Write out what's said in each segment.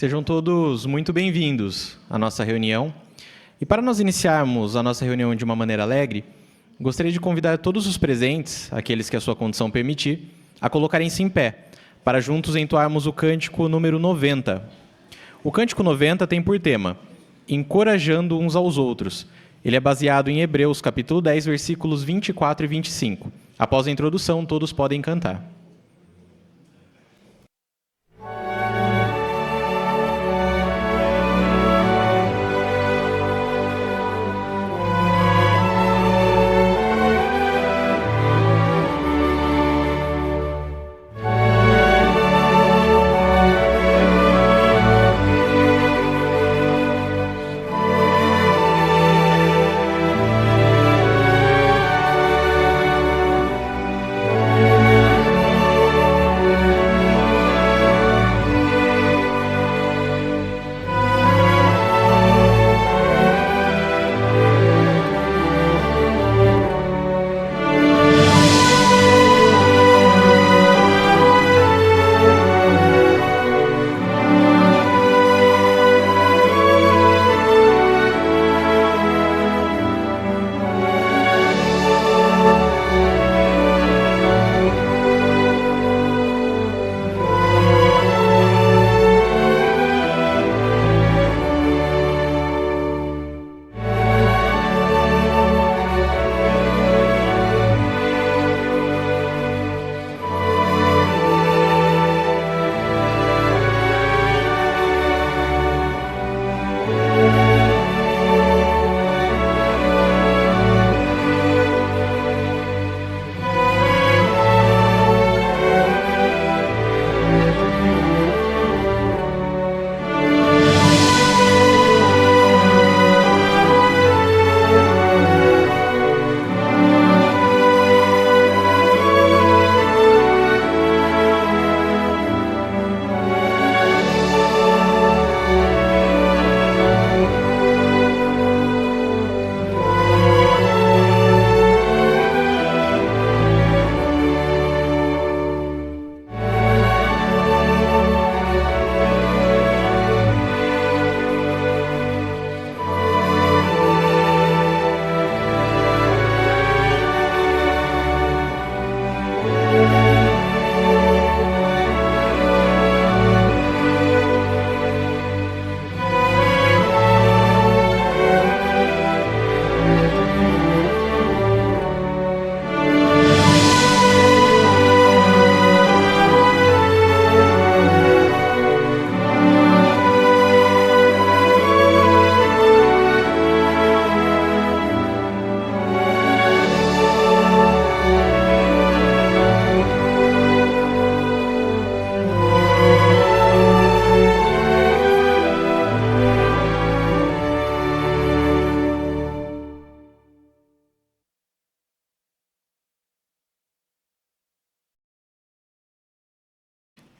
Sejam todos muito bem-vindos à nossa reunião. E para nós iniciarmos a nossa reunião de uma maneira alegre, gostaria de convidar todos os presentes, aqueles que a sua condição permitir, a colocarem-se em pé, para juntos entoarmos o cântico número 90. O cântico 90 tem por tema Encorajando uns aos outros. Ele é baseado em Hebreus, capítulo 10, versículos 24 e 25. Após a introdução, todos podem cantar.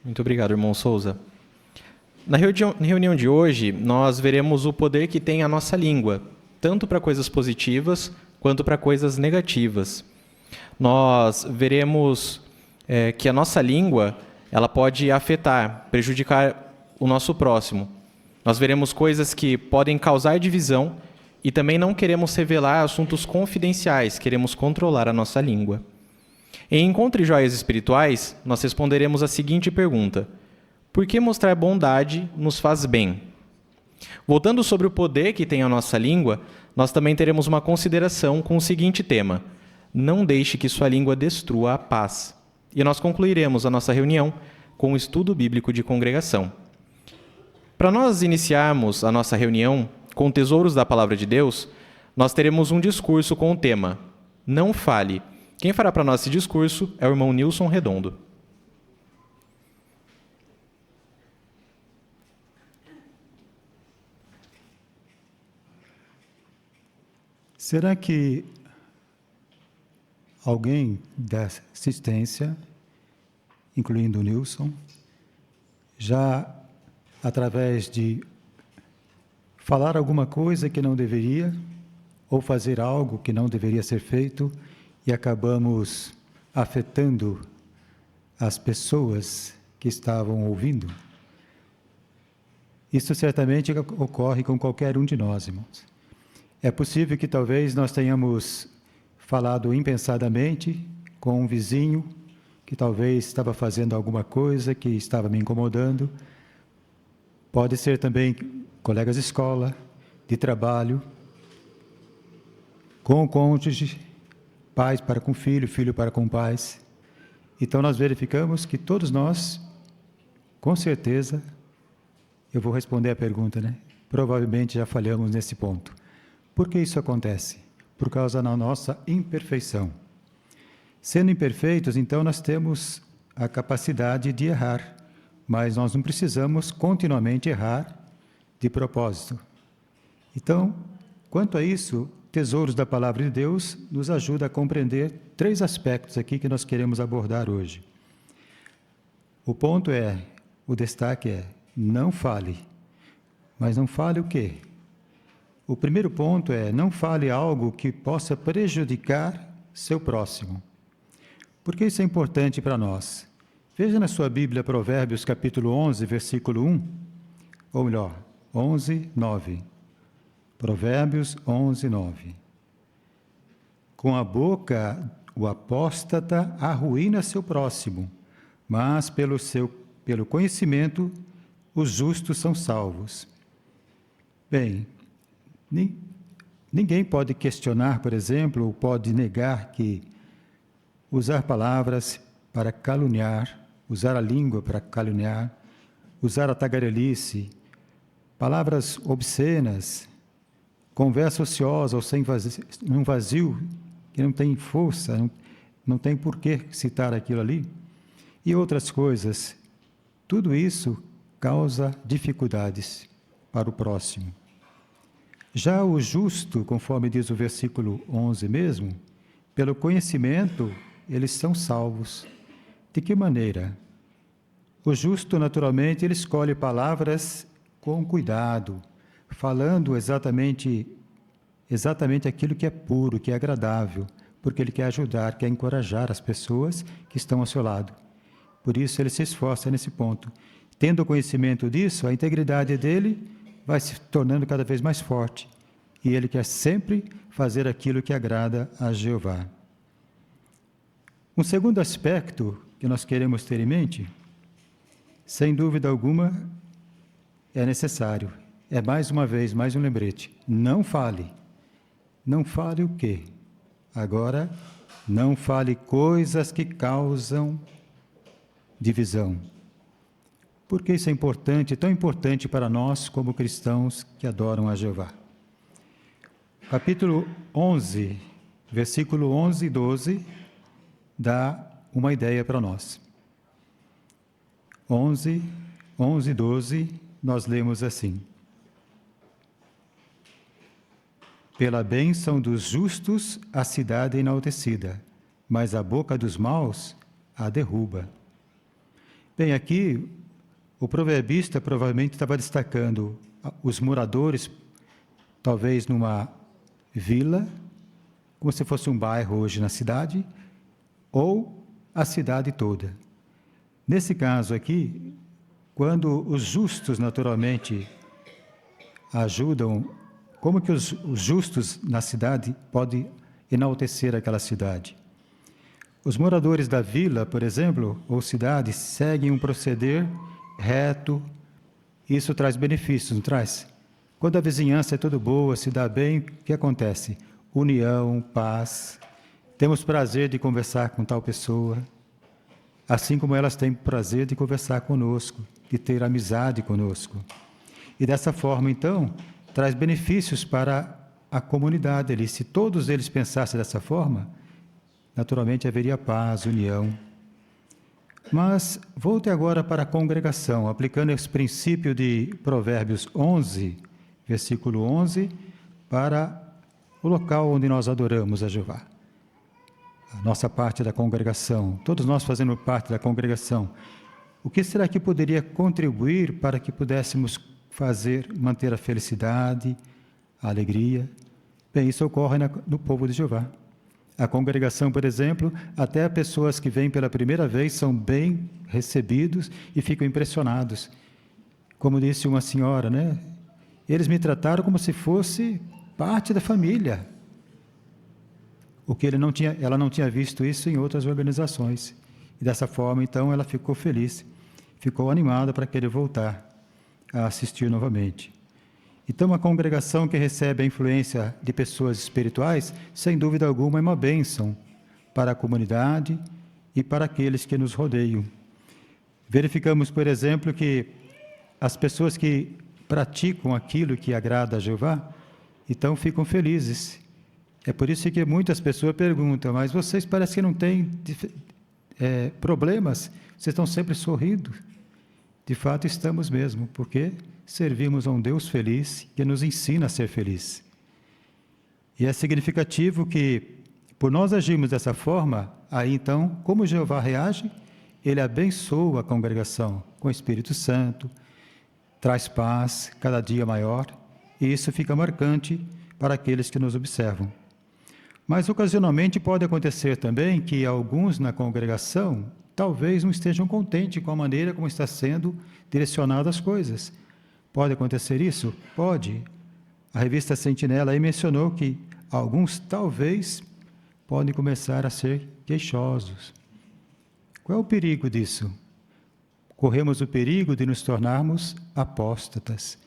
Muito obrigado, irmão Souza. Na reunião de hoje, nós veremos o poder que tem a nossa língua, tanto para coisas positivas quanto para coisas negativas. Nós veremos que a nossa língua ela pode afetar, prejudicar o nosso próximo. Nós veremos coisas que podem causar divisão e também não queremos revelar assuntos confidenciais, queremos controlar a nossa língua. Em Encontre Joias Espirituais, nós responderemos a seguinte pergunta: por que mostrar bondade nos faz bem? Voltando sobre o poder que tem a nossa língua, nós também teremos uma consideração com o seguinte tema: não deixe que sua língua destrua a paz. E nós concluiremos a nossa reunião com o estudo bíblico de congregação. Para nós iniciarmos a nossa reunião com tesouros da Palavra de Deus, nós teremos um discurso com o tema Não Fale. Quem fará para nós esse discurso é o irmão Nilson Redondo. Será que alguém da assistência, incluindo o Nilson, já através de falar alguma coisa que não deveria, ou fazer algo que não deveria ser feito, e acabamos afetando as pessoas que estavam ouvindo? Isso certamente ocorre com qualquer um de nós, irmãos. É possível que talvez nós tenhamos falado impensadamente com um vizinho que talvez estava fazendo alguma coisa que estava me incomodando. Pode ser também colegas de escola, de trabalho, com o cônjuge, pais para com filho, filho para com pais. Então nós verificamos que todos nós, com certeza, eu vou responder a pergunta, né? Provavelmente já falhamos nesse ponto. Por que isso acontece? Por causa da nossa imperfeição. Sendo imperfeitos, então nós temos a capacidade de errar, mas nós não precisamos continuamente errar de propósito. Então, quanto a isso, Tesouros da Palavra de Deus nos ajuda a compreender 3 aspectos aqui que nós queremos abordar hoje. O destaque é, não fale. Mas não fale o quê? O primeiro ponto é, não fale algo que possa prejudicar seu próximo. Por que isso é importante para nós? Veja na sua Bíblia Provérbios capítulo 11, versículo 1, ou melhor, 11, 9. Provérbios 11, 9. Com a boca o apóstata arruína seu próximo, mas pelo conhecimento os justos são salvos. Bem, ninguém pode questionar, por exemplo, ou pode negar que usar palavras para caluniar, usar a língua para caluniar, usar a tagarelice, palavras obscenas, conversa ociosa ou num vazio que não tem força, não tem por que citar aquilo ali, e outras coisas, tudo isso causa dificuldades para o próximo. Já o justo, conforme diz o versículo 11 mesmo, pelo conhecimento eles são salvos. De que maneira? O justo, naturalmente, ele escolhe palavras com cuidado, falando exatamente aquilo que é puro, que é agradável, porque ele quer ajudar, quer encorajar as pessoas que estão ao seu lado. Por isso ele se esforça nesse ponto. Tendo conhecimento disso, a integridade dele vai se tornando cada vez mais forte, e ele quer sempre fazer aquilo que agrada a Jeová. Um segundo aspecto que nós queremos ter em mente, sem dúvida alguma, é necessário. É mais uma vez, mais um lembrete. Não fale. Não fale o quê? Agora, não fale coisas que causam divisão. Por que isso é importante, tão importante para nós como cristãos que adoram a Jeová? Capítulo 11, versículo 11 e 12, dá uma ideia para nós. 11 e 12, nós lemos assim: pela bênção dos justos a cidade é enaltecida, mas a boca dos maus a derruba. Bem, aqui o proverbista provavelmente estava destacando os moradores, talvez numa vila, como se fosse um bairro hoje na cidade, ou a cidade toda. Nesse caso aqui, quando os justos naturalmente ajudam, como que os justos na cidade podem enaltecer aquela cidade? Os moradores da vila, por exemplo, ou cidade, seguem um proceder reto. Isso traz benefícios, não traz? Quando a vizinhança é tudo boa, se dá bem, o que acontece? União, paz. Temos prazer de conversar com tal pessoa, assim como elas têm prazer de conversar conosco, de ter amizade conosco. E dessa forma, então, traz benefícios para a comunidade ali. Se todos eles pensassem dessa forma, naturalmente haveria paz, união. Mas volte agora para a congregação, aplicando esse princípio de Provérbios 11, versículo 11, para o local onde nós adoramos a Jeová. A nossa parte da congregação, todos nós fazendo parte da congregação. O que será que poderia contribuir para que pudéssemos manter a felicidade, a alegria? Bem, isso ocorre no povo de Jeová. A congregação, por exemplo, até pessoas que vêm pela primeira vez são bem recebidos e ficam impressionados. como disse uma senhora, né? Eles me trataram como se fosse parte da família. O que ela não tinha visto isso em outras organizações. E dessa forma, então, ela ficou feliz, ficou animada para querer voltar a assistir novamente. Então, uma congregação que recebe a influência de pessoas espirituais, sem dúvida alguma, é uma bênção para a comunidade e para aqueles que nos rodeiam. Verificamos, por exemplo, que as pessoas que praticam aquilo que agrada a Jeová, então ficam felizes. É por isso que muitas pessoas perguntam, mas vocês parecem que não têm problemas, vocês estão sempre sorrindo. De fato, estamos mesmo, porque servimos a um Deus feliz que nos ensina a ser feliz. E é significativo que, por nós agirmos dessa forma, aí então, como Jeová reage? Ele abençoa a congregação com o Espírito Santo, traz paz cada dia maior, e isso fica marcante para aqueles que nos observam. Mas, ocasionalmente, pode acontecer também que alguns na congregação talvez não estejam contentes com a maneira como está sendo direcionadas as coisas. Pode acontecer isso? Pode. A revista Sentinela aí mencionou que alguns talvez podem começar a ser queixosos. Qual é o perigo disso? Corremos o perigo de nos tornarmos apóstatas,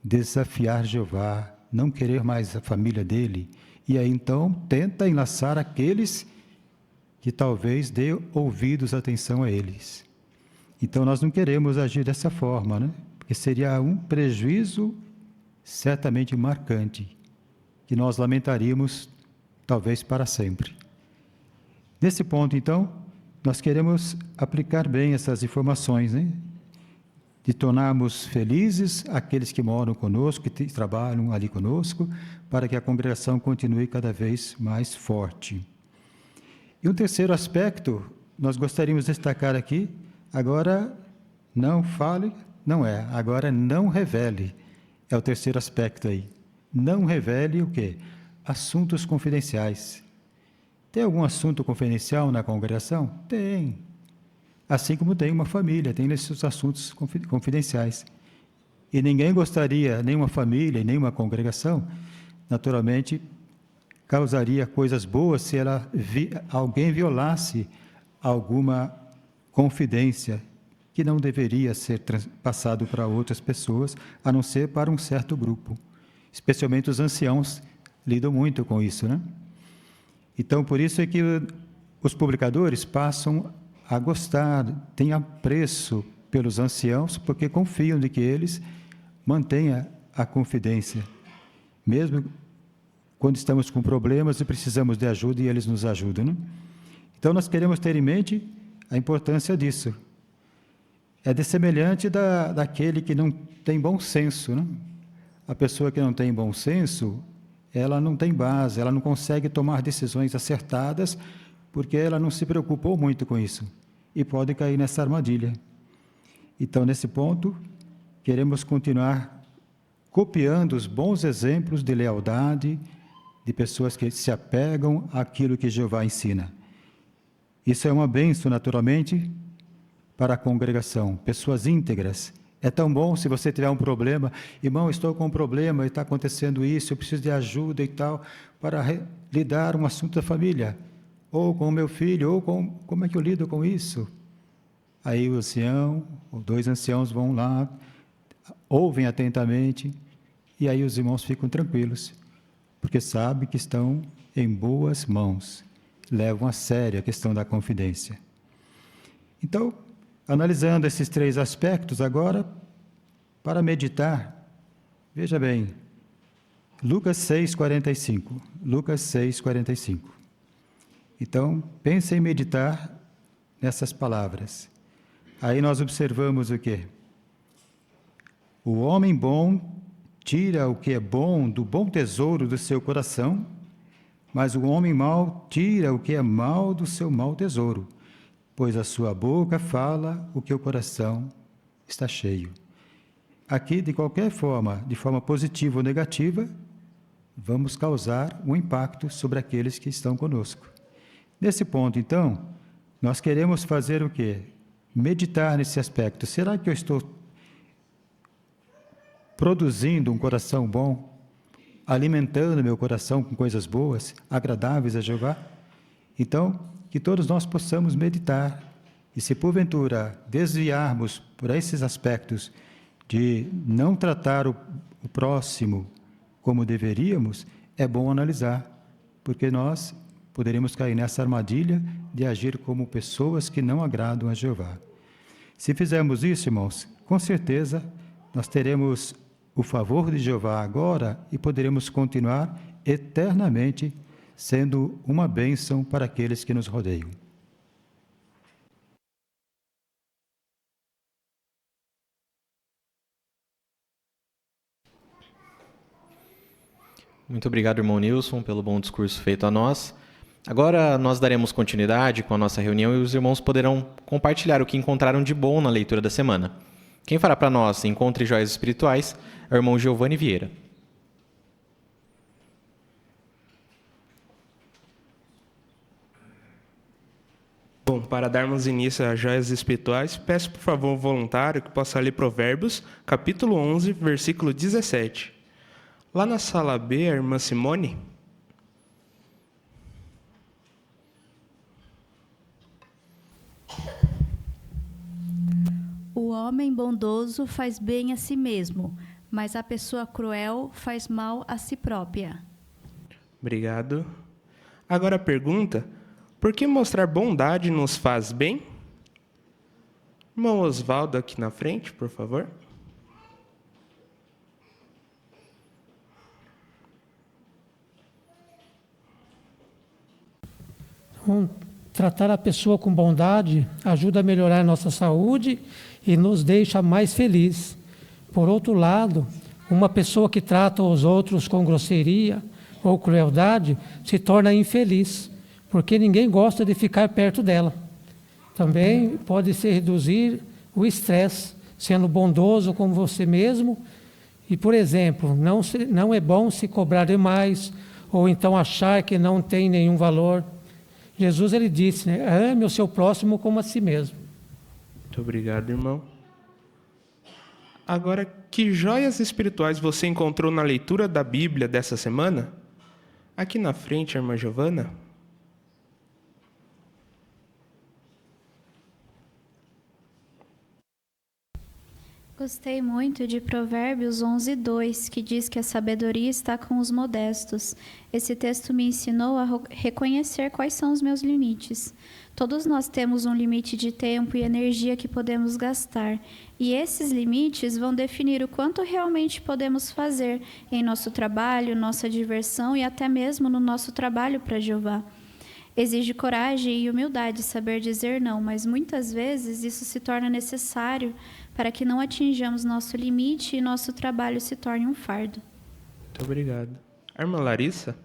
desafiar Jeová, não querer mais a família dele, e aí então tenta enlaçar aqueles que talvez dê ouvidos, atenção a eles. Então nós não queremos agir dessa forma, né? Porque seria um prejuízo certamente marcante, que nós lamentaríamos talvez para sempre. Nesse ponto, então, nós queremos aplicar bem essas informações, né? De tornarmos felizes aqueles que moram conosco, que trabalham ali conosco, para que a congregação continue cada vez mais forte. E um terceiro aspecto, nós gostaríamos de destacar aqui, agora não fale, agora não revele, é o terceiro aspecto aí. Não revele o quê? Assuntos confidenciais. Tem algum assunto confidencial na congregação? Tem. Assim como tem uma família, tem esses assuntos confidenciais. E ninguém gostaria, nenhuma família, nenhuma congregação, naturalmente, causaria coisas boas se alguém violasse alguma confidência que não deveria ser passado para outras pessoas, a não ser para um certo grupo. Especialmente os anciãos lidam muito com isso, né? Então, por isso é que os publicadores passam a gostar, têm apreço pelos anciãos, porque confiam de que eles mantenham a confidência, mesmo quando estamos com problemas e precisamos de ajuda e eles nos ajudam, né? Então, nós queremos ter em mente a importância disso. É dessemelhante daquele que não tem bom senso, né? A pessoa que não tem bom senso, ela não tem base, ela não consegue tomar decisões acertadas, porque ela não se preocupou muito com isso, e pode cair nessa armadilha. Então, nesse ponto, queremos continuar copiando os bons exemplos de lealdade, de pessoas que se apegam àquilo que Jeová ensina. Isso é uma bênção, naturalmente, para a congregação, pessoas íntegras. É tão bom se você tiver um problema, irmão, estou com um problema, está acontecendo isso, eu preciso de ajuda e tal, para lidar um assunto da família, ou com o meu filho, ou como é que eu lido com isso? Aí o ancião, ou dois anciãos vão lá, ouvem atentamente, e aí os irmãos ficam tranquilos, porque sabem que estão em boas mãos, levam a sério a questão da confidência. Então, analisando esses três aspectos agora, para meditar, veja bem, Lucas 6,45. Lucas 6,45. Então, pense em meditar nessas palavras. Aí nós observamos o quê? O homem bom tira o que é bom do bom tesouro do seu coração, mas o homem mau tira o que é mau do seu mau tesouro, pois a sua boca fala o que o coração está cheio. Aqui, de qualquer forma, de forma positiva ou negativa, vamos causar um impacto sobre aqueles que estão conosco. Nesse ponto, então, nós queremos fazer o quê? Meditar nesse aspecto. Será que eu estou produzindo um coração bom, alimentando meu coração com coisas boas, agradáveis a Jeová? Então, que todos nós possamos meditar e, se porventura desviarmos por esses aspectos de não tratar o próximo como deveríamos, é bom analisar, porque nós poderemos cair nessa armadilha de agir como pessoas que não agradam a Jeová. Se fizermos isso, irmãos, com certeza nós teremos o favor de Jeová agora e poderemos continuar eternamente sendo uma bênção para aqueles que nos rodeiam. Muito obrigado, irmão Nilson, pelo bom discurso feito a nós. Agora nós daremos continuidade com a nossa reunião e os irmãos poderão compartilhar o que encontraram de bom na leitura da semana. Quem fará para nós Encontre Joias Espirituais é o irmão Giovanni Vieira. Bom, para darmos início às joias espirituais, peço por favor um voluntário que possa ler Provérbios, capítulo 11, versículo 17. Lá na sala B, a irmã Simone. O homem bondoso faz bem a si mesmo, mas a pessoa cruel faz mal a si própria. Obrigado. Agora a pergunta: por que mostrar bondade nos faz bem? Irmão Osvaldo, aqui na frente, por favor. Tratar a pessoa com bondade ajuda a melhorar a nossa saúde e nos deixa mais felizes. Por outro lado, uma pessoa que trata os outros com grosseria ou crueldade se torna infeliz, porque ninguém gosta de ficar perto dela. Também pode se reduzir o estresse, sendo bondoso com você mesmo. E, por exemplo, não é bom se cobrar demais ou então achar que não tem nenhum valor. Jesus, ele disse, né? Ame o seu próximo como a si mesmo. Muito obrigado, irmão. Agora, que joias espirituais você encontrou na leitura da Bíblia dessa semana? Aqui na frente, a irmã Giovana. Gostei muito de Provérbios 11:2, que diz que a sabedoria está com os modestos. Esse texto me ensinou a reconhecer quais são os meus limites. Todos nós temos um limite de tempo e energia que podemos gastar, e esses limites vão definir o quanto realmente podemos fazer em nosso trabalho, nossa diversão e até mesmo no nosso trabalho para Jeová. Exige coragem e humildade saber dizer não, mas muitas vezes isso se torna necessário para que não atinjamos nosso limite e nosso trabalho se torne um fardo. Muito obrigado. A irmã Larissa?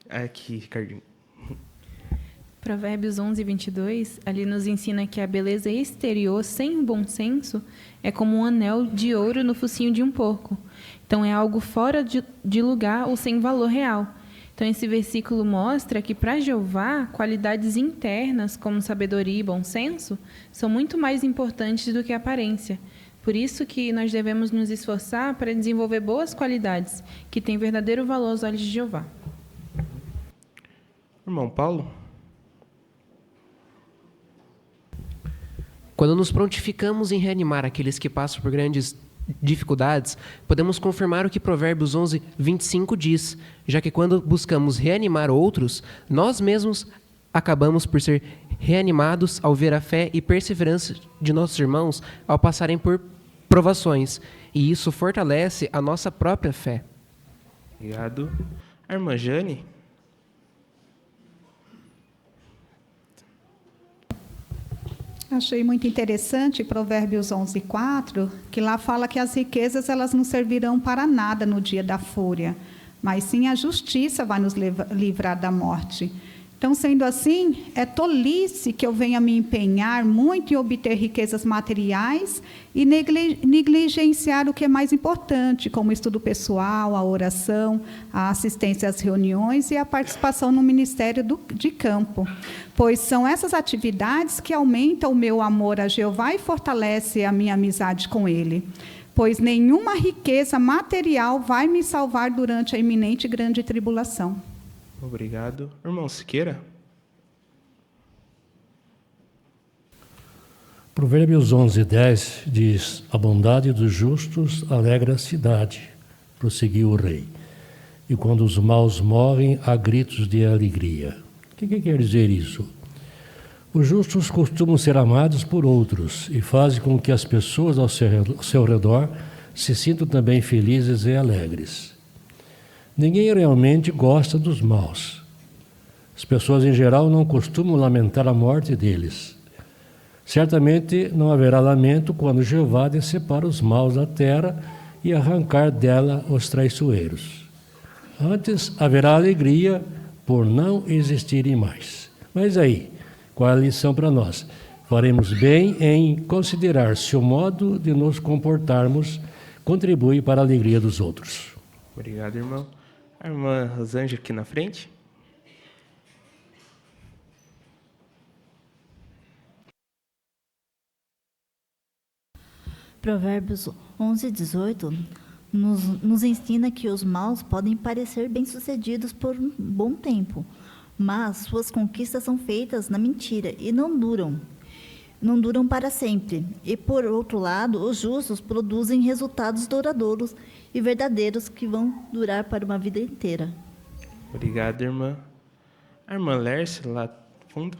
Aqui, Ricardinho. Provérbios 11:22, ali nos ensina que a beleza exterior sem bom senso é como um anel de ouro no focinho de um porco. Então, é algo fora de lugar ou sem valor real. Então, esse versículo mostra que, para Jeová, qualidades internas, como sabedoria e bom senso, são muito mais importantes do que a aparência. Por isso que nós devemos nos esforçar para desenvolver boas qualidades, que têm verdadeiro valor aos olhos de Jeová. Irmão Paulo? Quando nos prontificamos em reanimar aqueles que passam por grandes dificuldades, podemos confirmar o que Provérbios 11:25 diz, já que quando buscamos reanimar outros, nós mesmos acabamos por ser reanimados ao ver a fé e perseverança de nossos irmãos ao passarem por provações, e isso fortalece a nossa própria fé. Obrigado. A irmã Jane? Achei muito interessante Provérbios 11:4, que lá fala que as riquezas elas não servirão para nada no dia da fúria, mas sim a justiça vai nos livrar da morte. Então, sendo assim, é tolice que eu venha me empenhar muito em obter riquezas materiais e negligenciar o que é mais importante, como o estudo pessoal, a oração, a assistência às reuniões e a participação no ministério de campo, pois são essas atividades que aumentam o meu amor a Jeová e fortalecem a minha amizade com Ele, pois nenhuma riqueza material vai me salvar durante a iminente grande tribulação. Obrigado. Irmão Siqueira. Provérbios 11:10 diz: a bondade dos justos alegra a cidade, prosseguiu o rei. E quando os maus morrem, há gritos de alegria. O que quer dizer isso? Os justos costumam ser amados por outros e fazem com que as pessoas ao seu redor se sintam também felizes e alegres. Ninguém realmente gosta dos maus. As pessoas em geral não costumam lamentar a morte deles. Certamente não haverá lamento quando Jeová decepar os maus da terra e arrancar dela os traiçoeiros. Antes haverá alegria por não existirem mais. Mas aí, qual é a lição para nós? Faremos bem em considerar se o modo de nos comportarmos contribui para a alegria dos outros. Obrigado, irmão. A irmã Rosângela aqui na frente. Provérbios 11:18 nos ensina que os maus podem parecer bem-sucedidos por um bom tempo, mas suas conquistas são feitas na mentira e não duram para sempre. E, por outro lado, os justos produzem resultados duradouros e verdadeiros que vão durar para uma vida inteira. Obrigado, irmã. A irmã Lerce, lá no fundo.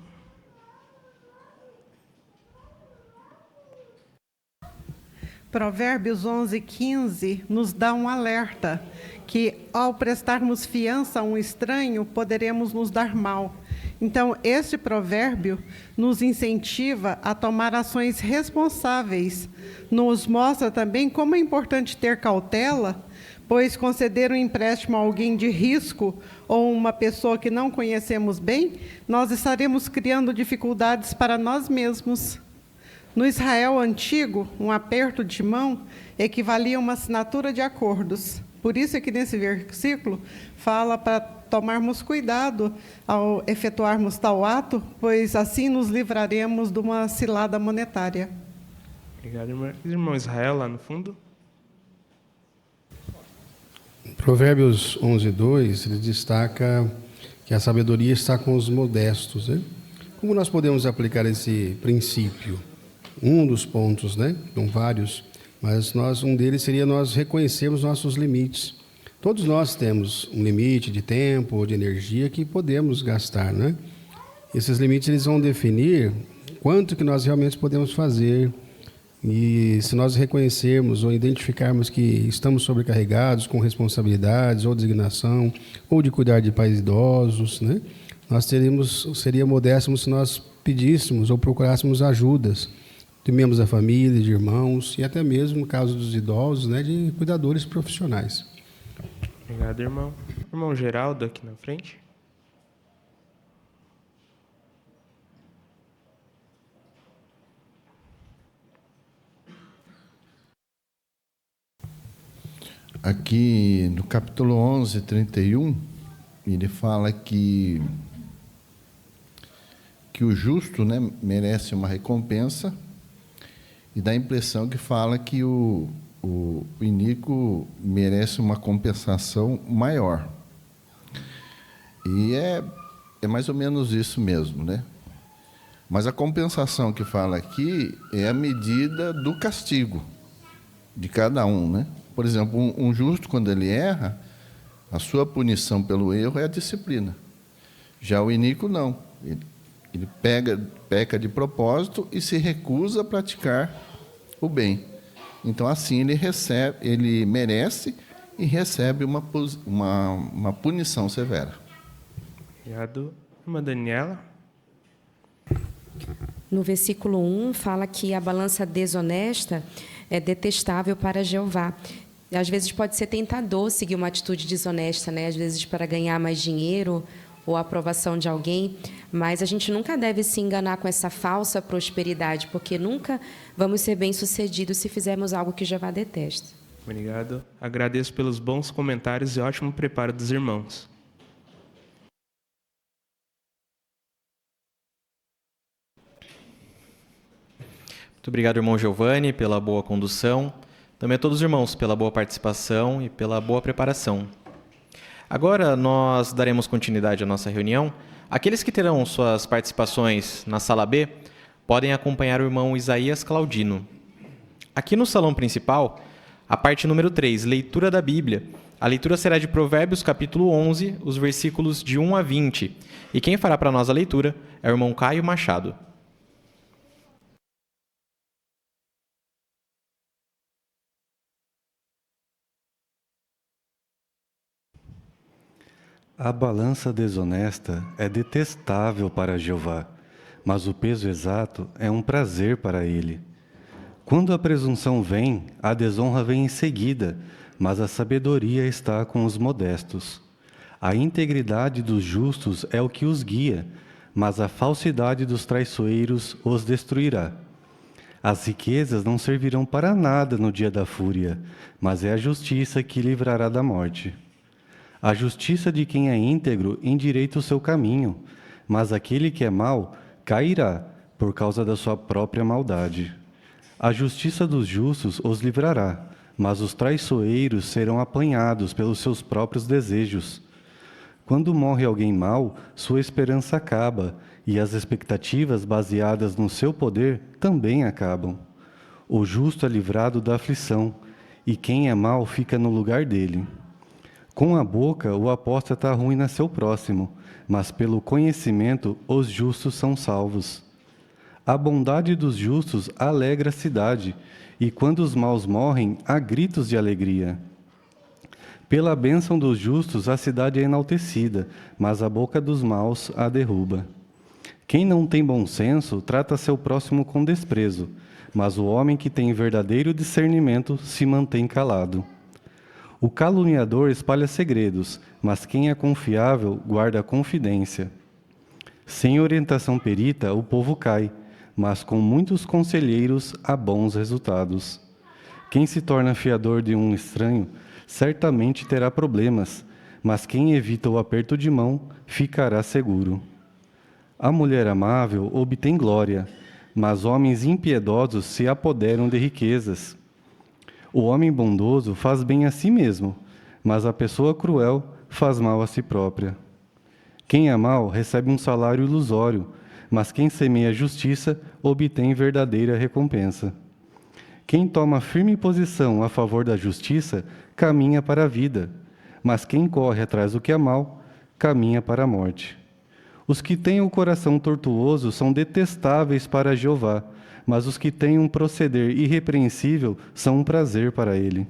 Provérbios 11:15 nos dá um alerta que, ao prestarmos fiança a um estranho, poderemos nos dar mal. Então, este provérbio nos incentiva a tomar ações responsáveis. Nos mostra também como é importante ter cautela, pois conceder um empréstimo a alguém de risco ou uma pessoa que não conhecemos bem, nós estaremos criando dificuldades para nós mesmos. No Israel antigo, um aperto de mão equivalia a uma assinatura de acordos. Por isso é que nesse versículo fala para tomarmos cuidado ao efetuarmos tal ato, pois assim nos livraremos de uma cilada monetária. Obrigado, irmã. Irmão Israel, lá no fundo. Provérbios 11:2, ele destaca que a sabedoria está com os modestos, né? Como nós podemos aplicar esse princípio? Um dos pontos, né? São vários, mas um deles seria nós reconhecermos nossos limites. Todos nós temos um limite de tempo ou de energia que podemos gastar, né? Esses limites eles vão definir quanto que nós realmente podemos fazer. E se nós reconhecermos ou identificarmos que estamos sobrecarregados com responsabilidades ou designação, ou de cuidar de pais idosos, né? Seria modésimo se nós pedíssemos ou procurássemos ajudas de membros da família, de irmãos, e até mesmo, no caso dos idosos, né, de cuidadores profissionais. Obrigado, irmão. Irmão Geraldo, aqui na frente. Aqui no capítulo 11, 31, ele fala que o justo, né, merece uma recompensa, e dá a impressão que fala que o iníquo merece uma compensação maior. E é mais ou menos isso mesmo, né? Mas a compensação que fala aqui é a medida do castigo de cada um, né? Por exemplo, um justo, quando ele erra, a sua punição pelo erro é a disciplina. Já o iníquo, não. Ele peca de propósito e se recusa a praticar o bem. Então, assim, ele merece e recebe uma punição severa. Obrigado. Irmã Daniela. No versículo 1, fala que a balança desonesta é detestável para Jeová. Às vezes pode ser tentador seguir uma atitude desonesta, né? Às vezes para ganhar mais dinheiro ou a aprovação de alguém, mas a gente nunca deve se enganar com essa falsa prosperidade, porque nunca vamos ser bem-sucedidos se fizermos algo que Jeová detesta. Obrigado. Agradeço pelos bons comentários e ótimo preparo dos irmãos. Muito obrigado, irmão Giovanni, pela boa condução. Também a todos os irmãos pela boa participação e pela boa preparação. Agora nós daremos continuidade à nossa reunião. Aqueles que terão suas participações na sala B podem acompanhar o irmão Isaías Claudino. Aqui no salão principal, a parte número 3, leitura da Bíblia. A leitura será de Provérbios, capítulo 11, os versículos de 1 a 20. E quem fará para nós a leitura é o irmão Caio Machado. A balança desonesta é detestável para Jeová, mas o peso exato é um prazer para ele. Quando a presunção vem, a desonra vem em seguida, mas a sabedoria está com os modestos. A integridade dos justos é o que os guia, mas a falsidade dos traiçoeiros os destruirá. As riquezas não servirão para nada no dia da fúria, mas é a justiça que livrará da morte. A justiça de quem é íntegro endireita o seu caminho, mas aquele que é mau cairá por causa da sua própria maldade. A justiça dos justos os livrará, mas os traiçoeiros serão apanhados pelos seus próprios desejos. Quando morre alguém mau, sua esperança acaba, e as expectativas baseadas no seu poder também acabam. O justo é livrado da aflição, e quem é mau fica no lugar dele. Com a boca, o apóstata arruína seu próximo, mas pelo conhecimento os justos são salvos. A bondade dos justos alegra a cidade, e quando os maus morrem, há gritos de alegria. Pela bênção dos justos a cidade é enaltecida, mas a boca dos maus a derruba. Quem não tem bom senso trata seu próximo com desprezo, mas o homem que tem verdadeiro discernimento se mantém calado. O caluniador espalha segredos, mas quem é confiável guarda a confidência. Sem orientação perita, o povo cai, mas com muitos conselheiros há bons resultados. Quem se torna fiador de um estranho, certamente terá problemas, mas quem evita o aperto de mão, ficará seguro. A mulher amável obtém glória, mas homens impiedosos se apoderam de riquezas. O homem bondoso faz bem a si mesmo, mas a pessoa cruel faz mal a si própria. Quem é mau recebe um salário ilusório, mas quem semeia justiça obtém verdadeira recompensa. Quem toma firme posição a favor da justiça caminha para a vida, mas quem corre atrás do que é mal caminha para a morte. Os que têm o coração tortuoso são detestáveis para Jeová, mas os que têm um proceder irrepreensível são um prazer para ele.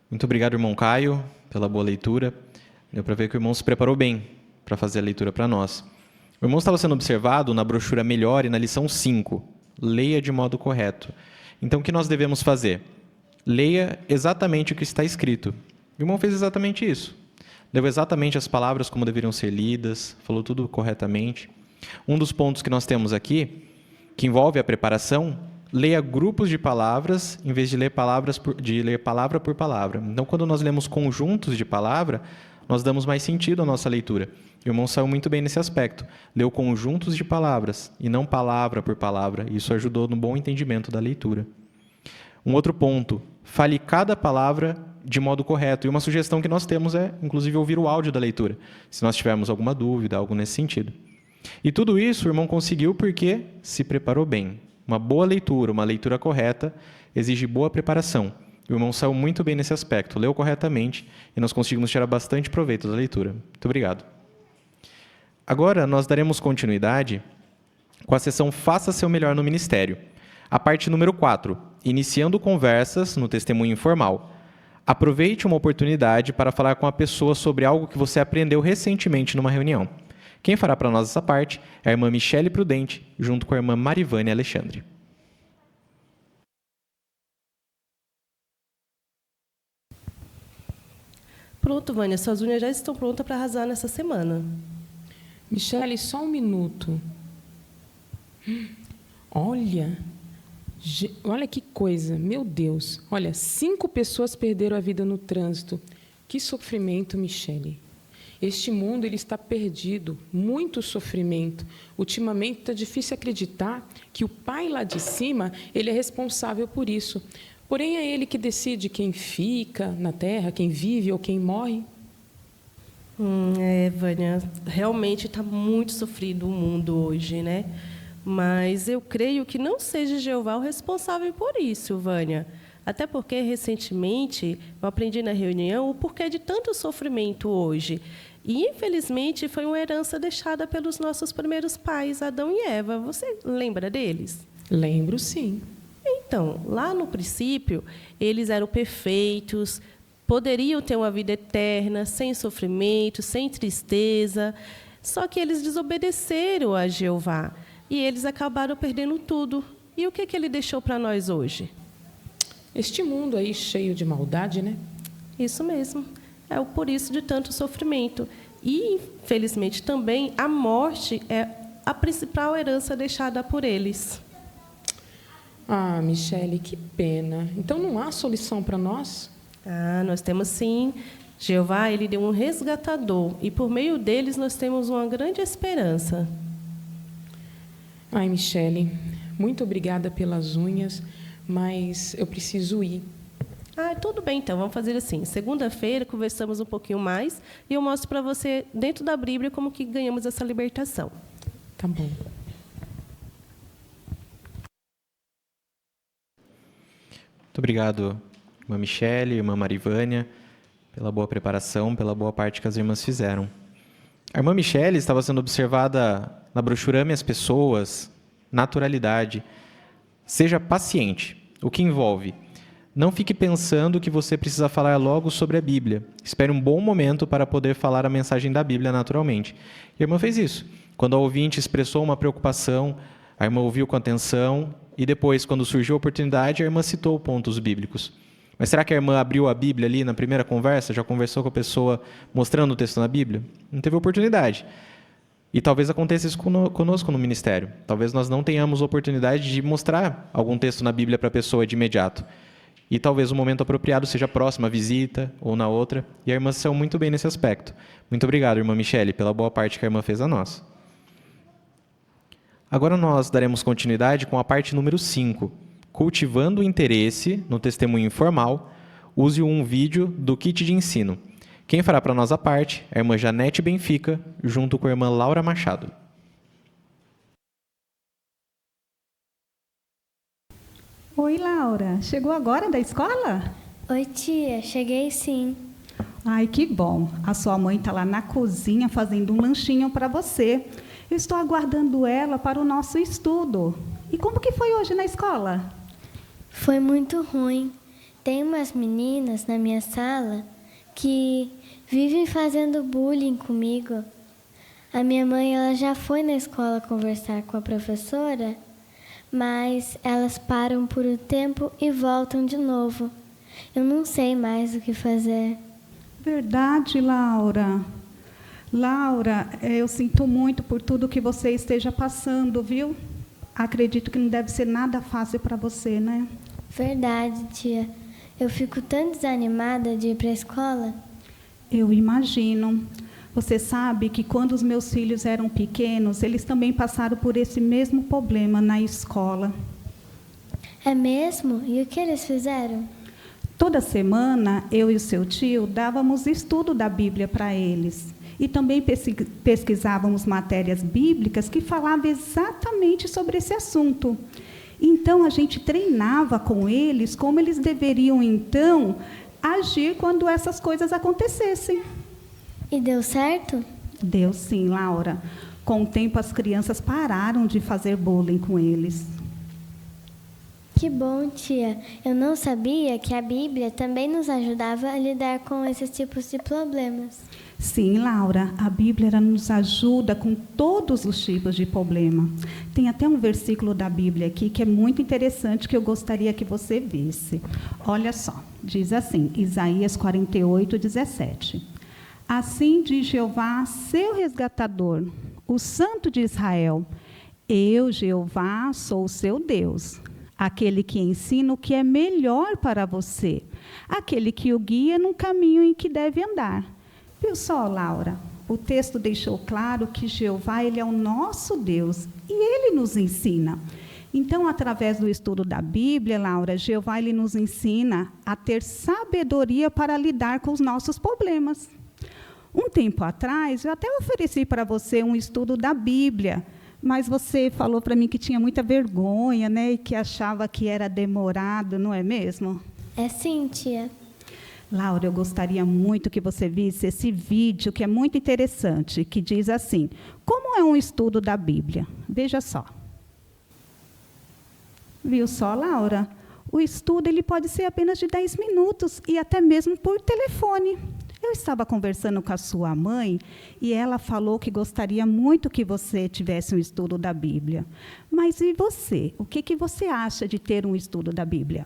Muito obrigado, irmão Caio, pela boa leitura. Deu para ver que o irmão se preparou bem para fazer a leitura para nós. O irmão estava sendo observado na brochura Melhore, na lição 5. Leia de modo correto. Então, o que nós devemos fazer? Leia exatamente o que está escrito. O irmão fez exatamente isso. Leu exatamente as palavras como deveriam ser lidas, falou tudo corretamente. Um dos pontos que nós temos aqui, que envolve a preparação, leia grupos de palavras, em vez de ler palavra por palavra. Então, quando nós lemos conjuntos de palavra, nós damos mais sentido à nossa leitura. O irmão saiu muito bem nesse aspecto. Leu conjuntos de palavras, e não palavra por palavra. Isso ajudou no bom entendimento da leitura. Um outro ponto, fale cada palavra de modo correto. E uma sugestão que nós temos é, inclusive, ouvir o áudio da leitura, se nós tivermos alguma dúvida, algo nesse sentido. E tudo isso o irmão conseguiu porque se preparou bem. Uma boa leitura, uma leitura correta, exige boa preparação. O irmão saiu muito bem nesse aspecto, leu corretamente e nós conseguimos tirar bastante proveito da leitura. Muito obrigado. Agora, nós daremos continuidade com a sessão Faça Seu Melhor no Ministério. A parte número 4, iniciando conversas no testemunho informal. Aproveite uma oportunidade para falar com a pessoa sobre algo que você aprendeu recentemente numa reunião. Quem fará para nós essa parte é a irmã Michele Prudente, junto com a irmã Marivânia Alexandre. Pronto, Vânia, suas unhas já estão prontas para arrasar nessa semana. Michele, só um minuto. Olha que coisa, meu Deus. Olha, 5 pessoas perderam a vida no trânsito. Que sofrimento, Michele. Este mundo ele está perdido, muito sofrimento. Ultimamente está difícil acreditar que o Pai lá de cima ele é responsável por isso. Porém, é Ele que decide quem fica na Terra, quem vive ou quem morre. Vânia, realmente está muito sofrido o mundo hoje, né? Mas eu creio que não seja Jeová o responsável por isso, Vânia. Até porque, recentemente, eu aprendi na reunião o porquê de tanto sofrimento hoje. E, infelizmente, foi uma herança deixada pelos nossos primeiros pais, Adão e Eva. Você lembra deles? Lembro, sim. Então, lá no princípio, eles eram perfeitos, poderiam ter uma vida eterna, sem sofrimento, sem tristeza. Só que eles desobedeceram a Jeová e eles acabaram perdendo tudo. E o que ele deixou para nós hoje? Este mundo aí cheio de maldade, né? Isso mesmo. É por isso de tanto sofrimento. E, infelizmente, também a morte é a principal herança deixada por eles. Ah, Michele, que pena. Então não há solução para nós? Nós temos sim. Jeová, ele deu um resgatador e por meio deles nós temos uma grande esperança. Ai, Michele, muito obrigada pelas unhas, mas eu preciso ir. Tudo bem, então, vamos fazer assim. Segunda-feira conversamos um pouquinho mais e eu mostro para você, dentro da Bíblia, como que ganhamos essa libertação. Tá bom. Muito obrigado, irmã Michele, irmã Marivânia, pela boa preparação, pela boa parte que as irmãs fizeram. A irmã Michele estava sendo observada na brochura Ame as Pessoas, naturalidade. Seja paciente, o que envolve. Não fique pensando que você precisa falar logo sobre a Bíblia. Espere um bom momento para poder falar a mensagem da Bíblia naturalmente. E a irmã fez isso. Quando a ouvinte expressou uma preocupação, a irmã ouviu com atenção e depois, quando surgiu a oportunidade, a irmã citou pontos bíblicos. Mas será que a irmã abriu a Bíblia ali na primeira conversa? Já conversou com a pessoa mostrando o texto na Bíblia? Não teve oportunidade. E talvez aconteça isso conosco no ministério. Talvez nós não tenhamos oportunidade de mostrar algum texto na Bíblia para a pessoa de imediato. E talvez o momento apropriado seja a próxima visita ou na outra. E a irmã saiu muito bem nesse aspecto. Muito obrigado, irmã Michele, pela boa parte que a irmã fez a nós. Agora nós daremos continuidade com a parte número 5. Cultivando o interesse no testemunho informal, use um vídeo do kit de ensino. Quem fará para nós a parte é a irmã Janete Benfica, junto com a irmã Laura Machado. Oi, Laura. Chegou agora da escola? Oi, tia. Cheguei sim. Ai, que bom. A sua mãe está lá na cozinha fazendo um lanchinho para você. Eu estou aguardando ela para o nosso estudo. E como que foi hoje na escola? Foi muito ruim. Tem umas meninas na minha sala que vivem fazendo bullying comigo. A minha mãe ela já foi na escola conversar com a professora, mas elas param por um tempo e voltam de novo. Eu não sei mais o que fazer. Verdade, Laura. Laura, eu sinto muito por tudo que você esteja passando, viu? Acredito que não deve ser nada fácil para você, né? Verdade, tia. Eu fico tão desanimada de ir para a escola. Eu imagino. Você sabe que quando os meus filhos eram pequenos, eles também passaram por esse mesmo problema na escola. É mesmo? E o que eles fizeram? Toda semana, eu e o seu tio dávamos estudo da Bíblia para eles. E também pesquisávamos matérias bíblicas que falavam exatamente sobre esse assunto. Então, a gente treinava com eles como eles deveriam, então, agir quando essas coisas acontecessem. E deu certo? Deu sim, Laura. Com o tempo, as crianças pararam de fazer bullying com eles. Que bom, tia. Eu não sabia que a Bíblia também nos ajudava a lidar com esses tipos de problemas. Sim, Laura, a Bíblia ela nos ajuda com todos os tipos de problema. Tem até um versículo da Bíblia aqui que é muito interessante, que eu gostaria que você visse. Olha só, diz assim, Isaías 48, 17. Assim diz Jeová, seu resgatador, o Santo de Israel, eu, Jeová, sou o seu Deus, aquele que ensina o que é melhor para você, aquele que o guia no caminho em que deve andar. Viu só, Laura? O texto deixou claro que Jeová ele é o nosso Deus e ele nos ensina. Então, através do estudo da Bíblia, Laura, Jeová ele nos ensina a ter sabedoria para lidar com os nossos problemas. Um tempo atrás, eu até ofereci para você um estudo da Bíblia, mas você falou para mim que tinha muita vergonha, né, e que achava que era demorado, não é mesmo? É sim, tia. Laura, eu gostaria muito que você visse esse vídeo, que é muito interessante, que diz assim, como é um estudo da Bíblia? Veja só. Viu só, Laura? O estudo ele pode ser apenas de 10 minutos e até mesmo por telefone. Eu estava conversando com a sua mãe e ela falou que gostaria muito que você tivesse um estudo da Bíblia. Mas e você? O que você acha de ter um estudo da Bíblia?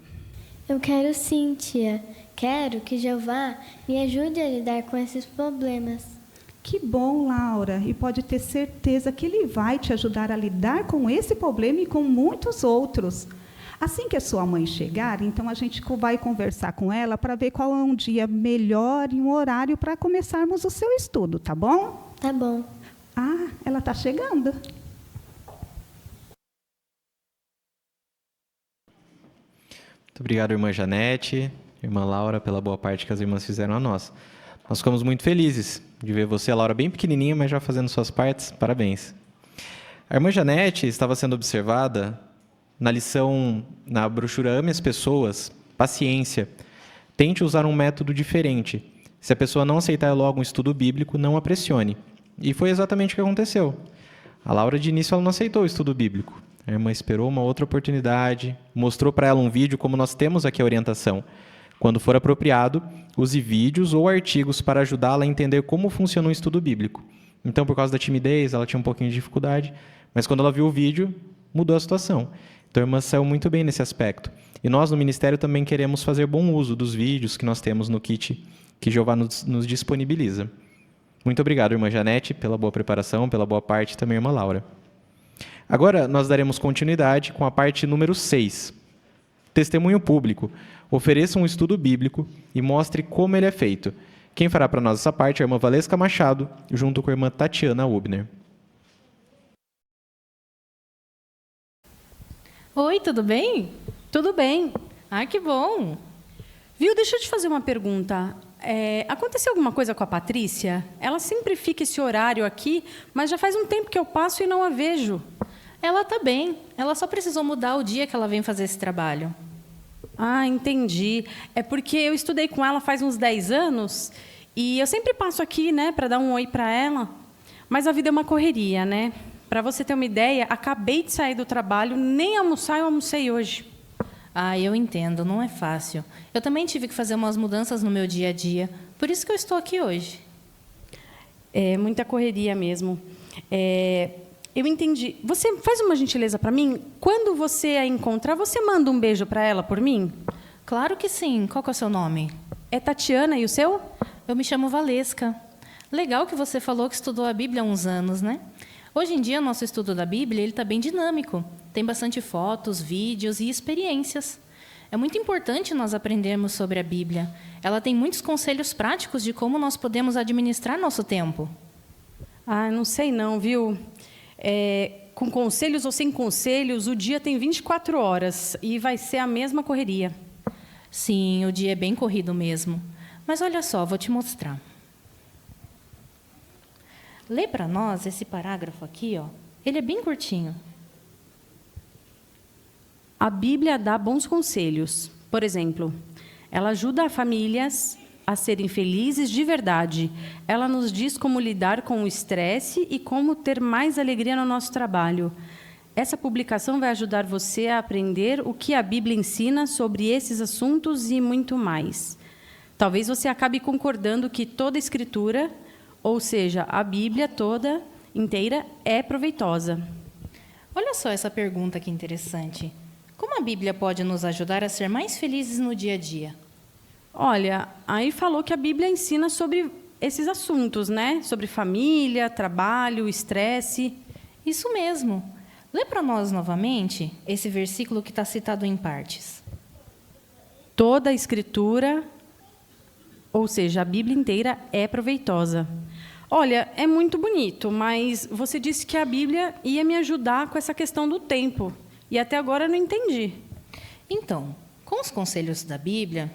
Eu quero sim, tia. Quero que Jeová me ajude a lidar com esses problemas. Que bom, Laura. E pode ter certeza que Ele vai te ajudar a lidar com esse problema e com muitos outros. Assim que a sua mãe chegar, então a gente vai conversar com ela para ver qual é um dia melhor e um horário para começarmos o seu estudo, tá bom? Tá bom. Ah, ela está chegando. Muito obrigado, irmã Janete, irmã Laura, pela boa parte que as irmãs fizeram a nós. Nós ficamos muito felizes de ver você, Laura, bem pequenininha, mas já fazendo suas partes. Parabéns. A irmã Janete estava sendo observada na lição, na brochura Ame as Pessoas, paciência. Tente usar um método diferente. Se a pessoa não aceitar logo um estudo bíblico, não a pressione. E foi exatamente o que aconteceu. A Laura, de início, ela não aceitou o estudo bíblico. A irmã esperou uma outra oportunidade, mostrou para ela um vídeo, como nós temos aqui a orientação. Quando for apropriado, use vídeos ou artigos para ajudá-la a entender como funciona um estudo bíblico. Então, por causa da timidez, ela tinha um pouquinho de dificuldade, mas quando ela viu o vídeo, mudou a situação. Então, a irmã saiu muito bem nesse aspecto. E nós, no Ministério, também queremos fazer bom uso dos vídeos que nós temos no kit que Jeová nos disponibiliza. Muito obrigado, irmã Janete, pela boa preparação, pela boa parte, e também irmã Laura. Agora, nós daremos continuidade com a parte número 6. Testemunho público. Ofereça um estudo bíblico e mostre como ele é feito. Quem fará para nós essa parte é a irmã Valesca Machado, junto com a irmã Tatiana Ubner. Oi, tudo bem? Tudo bem. Ah, que bom. Viu, deixa eu te fazer uma pergunta. Aconteceu alguma coisa com a Patrícia? Ela sempre fica esse horário aqui, mas já faz um tempo que eu passo e não a vejo. Ela está bem. Ela só precisou mudar o dia que ela vem fazer esse trabalho. Ah, entendi. É porque eu estudei com ela faz uns 10 anos e eu sempre passo aqui, né, para dar um oi para ela. Mas a vida é uma correria, né? Para você ter uma ideia, acabei de sair do trabalho, nem almoçar eu almocei hoje. Ah, eu entendo, não é fácil. Eu também tive que fazer umas mudanças no meu dia a dia, por isso que eu estou aqui hoje. É muita correria mesmo. Eu entendi. Você faz uma gentileza para mim? Quando você a encontrar, você manda um beijo para ela por mim? Claro que sim. Qual que é o seu nome? É Tatiana, e o seu? Eu me chamo Valesca. Legal que você falou que estudou a Bíblia há uns anos, né? Hoje em dia, o nosso estudo da Bíblia está bem dinâmico. Tem bastante fotos, vídeos e experiências. É muito importante nós aprendermos sobre a Bíblia. Ela tem muitos conselhos práticos de como nós podemos administrar nosso tempo. Ah, não sei não, viu? Com conselhos ou sem conselhos, o dia tem 24 horas e vai ser a mesma correria. Sim, o dia é bem corrido mesmo. Mas olha só, vou te mostrar. Lê para nós esse parágrafo aqui, ó. Ele é bem curtinho. A Bíblia dá bons conselhos. Por exemplo, ela ajuda famílias a serem felizes de verdade. Ela nos diz como lidar com o estresse e como ter mais alegria no nosso trabalho. Essa publicação vai ajudar você a aprender o que a Bíblia ensina sobre esses assuntos e muito mais. Talvez você acabe concordando que toda a Escritura ou seja, a Bíblia toda inteira é proveitosa. Olha só essa pergunta que interessante. Como a Bíblia pode nos ajudar a ser mais felizes no dia a dia? Olha, aí falou que a Bíblia ensina sobre esses assuntos, né? Sobre família, trabalho, estresse. Isso mesmo. Lê para nós novamente esse versículo que está citado em partes. Toda a Escritura, ou seja, a Bíblia inteira é proveitosa. Olha, é muito bonito, mas você disse que a Bíblia ia me ajudar com essa questão do tempo. E até agora eu não entendi. Então, com os conselhos da Bíblia,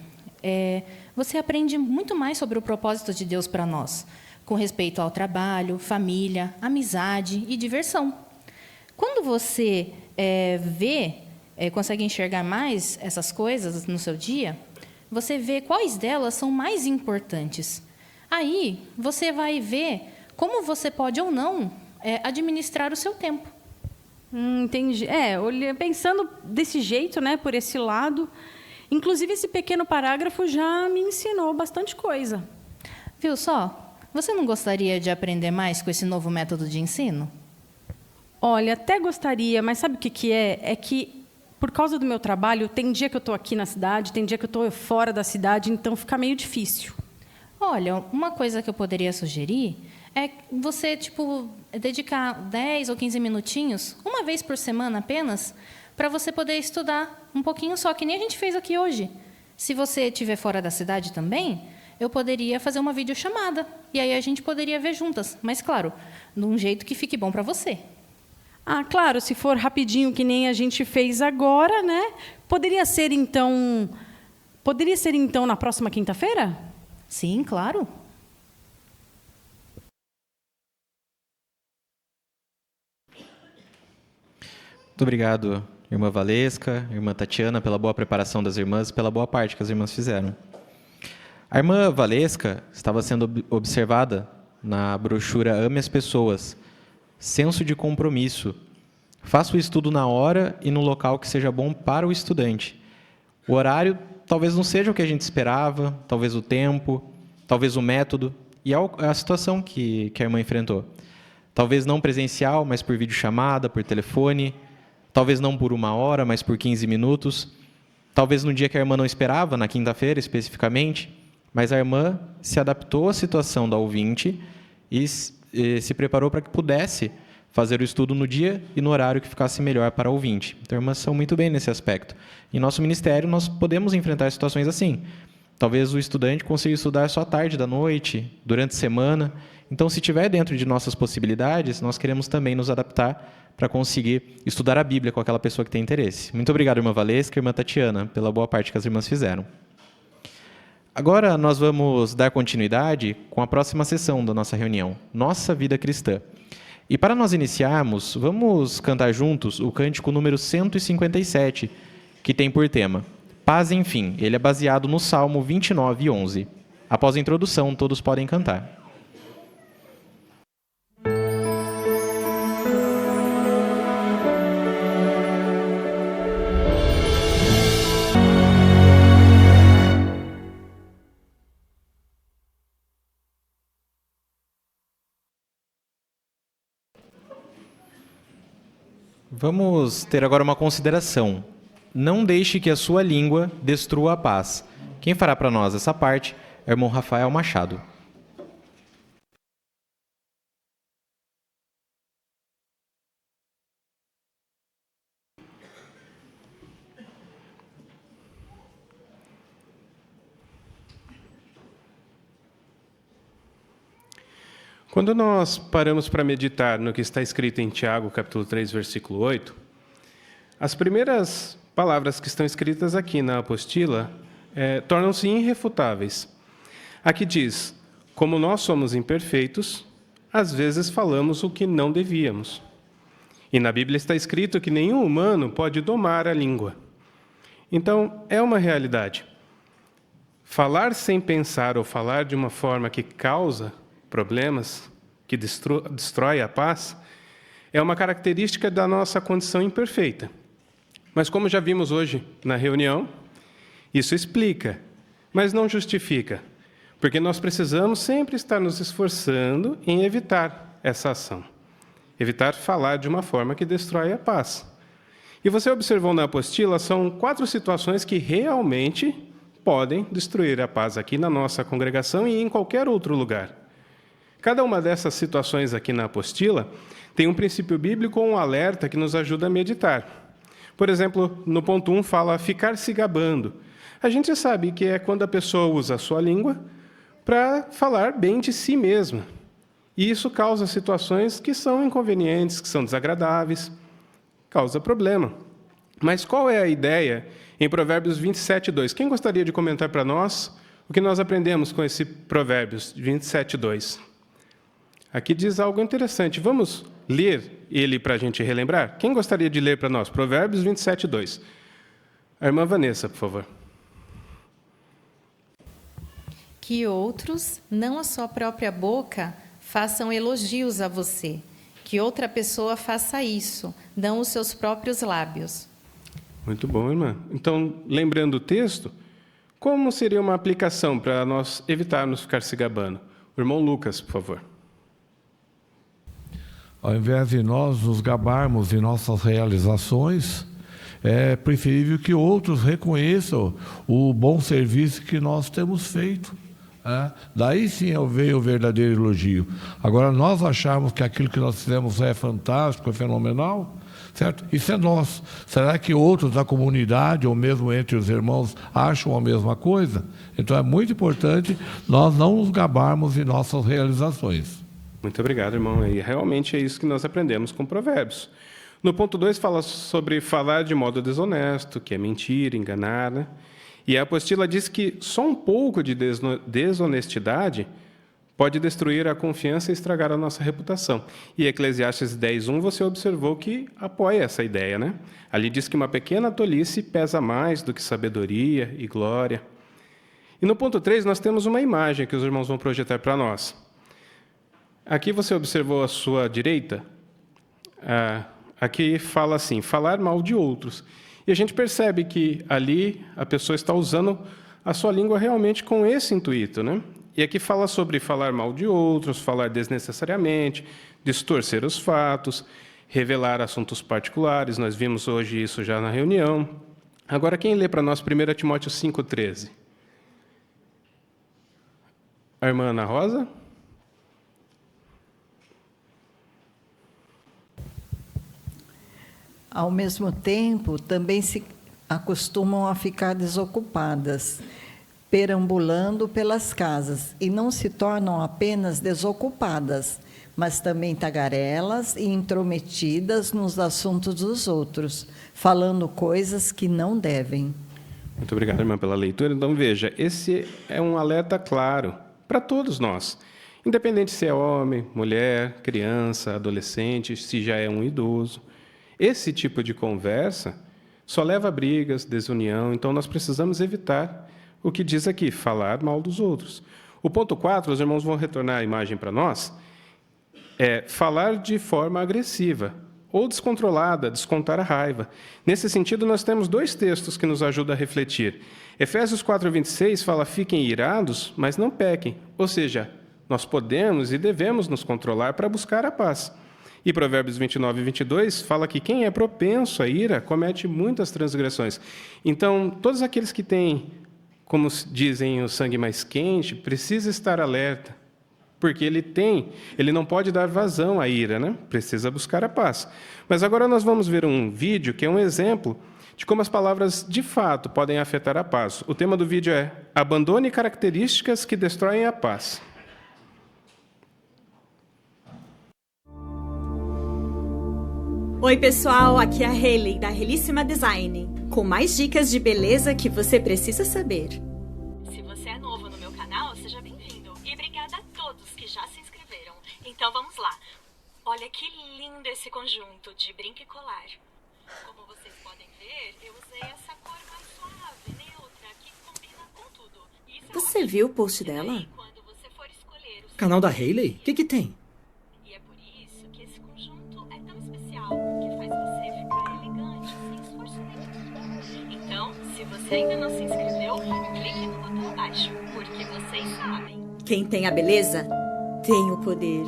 você aprende muito mais sobre o propósito de Deus para nós, com respeito ao trabalho, família, amizade e diversão. Quando você consegue enxergar mais essas coisas no seu dia, você vê quais delas são mais importantes. Aí, você vai ver como você pode ou não administrar o seu tempo. Entendi. Pensando desse jeito, né, por esse lado, inclusive esse pequeno parágrafo já me ensinou bastante coisa. Viu só? Você não gostaria de aprender mais com esse novo método de ensino? Olha, até gostaria, mas sabe o que é? É que, por causa do meu trabalho, tem dia que eu estou aqui na cidade, tem dia que eu estou fora da cidade, então fica meio difícil. Olha, uma coisa que eu poderia sugerir é você, dedicar 10 ou 15 minutinhos, uma vez por semana apenas, para você poder estudar um pouquinho só, que nem a gente fez aqui hoje. Se você estiver fora da cidade também, eu poderia fazer uma videochamada, e aí a gente poderia ver juntas, mas, claro, de um jeito que fique bom para você. Ah, claro, se for rapidinho, que nem a gente fez agora, né? Poderia ser, então, na próxima quinta-feira? Sim, claro. Muito obrigado, irmã Valesca, irmã Tatiana, pela boa preparação das irmãs e pela boa parte que as irmãs fizeram. A irmã Valesca estava sendo observada na brochura Ame as Pessoas. Senso de compromisso. Faça o estudo na hora e no local que seja bom para o estudante. O horário talvez não seja o que a gente esperava, talvez o tempo, talvez o método e a situação que a irmã enfrentou. Talvez não presencial, mas por videochamada, por telefone. Talvez não por 1 hora, mas por 15 minutos. Talvez no dia que a irmã não esperava, na quinta-feira especificamente, mas a irmã se adaptou à situação da ouvinte e se preparou para que pudesse fazer o estudo no dia e no horário que ficasse melhor para a ouvinte. Então, irmãs são muito bem nesse aspecto. Em nosso ministério, nós podemos enfrentar situações assim. Talvez o estudante consiga estudar só à tarde da noite, durante a semana. Então, se estiver dentro de nossas possibilidades, nós queremos também nos adaptar para conseguir estudar a Bíblia com aquela pessoa que tem interesse. Muito obrigado, irmã Valesca e irmã Tatiana, pela boa parte que as irmãs fizeram. Agora nós vamos dar continuidade com a próxima sessão da nossa reunião, Nossa Vida Cristã. E para nós iniciarmos, vamos cantar juntos o cântico número 157, que tem por tema Paz, enfim. Ele é baseado no Salmo 29:11. Após a introdução, todos podem cantar. Vamos ter agora uma consideração. Não deixe que a sua língua destrua a paz. Quem fará para nós essa parte é o irmão Rafael Machado. Quando nós paramos para meditar no que está escrito em Tiago, capítulo 3, versículo 8, as primeiras palavras que estão escritas aqui na apostila tornam-se irrefutáveis. Aqui diz, como nós somos imperfeitos, às vezes falamos o que não devíamos. E na Bíblia está escrito que nenhum humano pode domar a língua. Então, é uma realidade. Falar sem pensar ou falar de uma forma que causa problemas, que destrói a paz, é uma característica da nossa condição imperfeita. Mas como já vimos hoje na reunião, isso explica, mas não justifica. Porque nós precisamos sempre estar nos esforçando em evitar essa ação. Evitar falar de uma forma que destrói a paz. E você observou na apostila, são 4 situações que realmente podem destruir a paz aqui na nossa congregação e em qualquer outro lugar. Cada uma dessas situações aqui na apostila tem um princípio bíblico ou um alerta que nos ajuda a meditar. Por exemplo, no ponto 1 fala ficar se gabando. A gente sabe que é quando a pessoa usa a sua língua para falar bem de si mesma. E isso causa situações que são inconvenientes, que são desagradáveis, causa problema. Mas qual é a ideia em Provérbios 27:2? Quem gostaria de comentar para nós o que nós aprendemos com esse Provérbios 27:2? Aqui diz algo interessante. Vamos ler ele para a gente relembrar? Quem gostaria de ler para nós? Provérbios 27:2. A irmã Vanessa, por favor. Que outros, não a sua própria boca, façam elogios a você. Que outra pessoa faça isso, não os seus próprios lábios. Muito bom, irmã. Então, lembrando o texto, como seria uma aplicação para nós evitarmos ficar se gabando? O irmão Lucas, por favor. Ao invés de nós nos gabarmos de nossas realizações, é preferível que outros reconheçam o bom serviço que nós temos feito. Daí sim veio o verdadeiro elogio. Agora, nós acharmos que aquilo que nós fizemos é fantástico, é fenomenal, certo? Isso é nós. Será que outros da comunidade, ou mesmo entre os irmãos, acham a mesma coisa? Então, é muito importante nós não nos gabarmos de nossas realizações. Muito obrigado, irmão. E realmente é isso que nós aprendemos com Provérbios. No ponto 2 fala sobre falar de modo desonesto, que é mentir, enganar, né? E a apostila diz que só um pouco de desonestidade pode destruir a confiança e estragar a nossa reputação. E Eclesiastes 10:1 você observou que apoia essa ideia, né? Ali diz que uma pequena tolice pesa mais do que sabedoria e glória. E no ponto 3 nós temos uma imagem que os irmãos vão projetar para nós. Aqui você observou à sua direita? Aqui fala assim, falar mal de outros. E a gente percebe que ali a pessoa está usando a sua língua realmente com esse intuito, né? E aqui fala sobre falar mal de outros, falar desnecessariamente, distorcer os fatos, revelar assuntos particulares. Nós vimos hoje isso já na reunião. Agora, quem lê para nós 1 Timóteo 5:13? A irmã Ana Rosa? Ao mesmo tempo, também se acostumam a ficar desocupadas, perambulando pelas casas, e não se tornam apenas desocupadas, mas também tagarelas e intrometidas nos assuntos dos outros, falando coisas que não devem. Muito obrigado, irmã, pela leitura. Então, veja, esse é um alerta claro para todos nós, independente se é homem, mulher, criança, adolescente, se já é um idoso. Esse tipo de conversa só leva a brigas, desunião, então nós precisamos evitar o que diz aqui, falar mal dos outros. O ponto 4, os irmãos vão retornar a imagem para nós, é falar de forma agressiva ou descontrolada, descontar a raiva. Nesse sentido, nós temos 2 textos que nos ajudam a refletir. Efésios 4:26 fala, fiquem irados, mas não pequem. Ou seja, nós podemos e devemos nos controlar para buscar a paz. E Provérbios 29:22 fala que quem é propenso à ira comete muitas transgressões. Então, todos aqueles que têm, como dizem, o sangue mais quente, precisa estar alerta, porque ele não pode dar vazão à ira, né? Precisa buscar a paz. Mas agora nós vamos ver um vídeo que é um exemplo de como as palavras de fato podem afetar a paz. O tema do vídeo é Abandone características que destroem a paz. Oi pessoal, aqui é a Hayley, da Helíssima Design, com mais dicas de beleza que você precisa saber. Se você é novo no meu canal, seja bem-vindo. E obrigada a todos que já se inscreveram. Então vamos lá. Olha que lindo esse conjunto de brinco e colar. Como vocês podem ver, eu usei essa cor mais suave, neutra, que combina com tudo. Você viu o post dela? Canal da Hayley? O que tem? Então, se você ainda não se inscreveu, clique no botão abaixo, porque vocês sabem. Quem tem a beleza, tem o poder.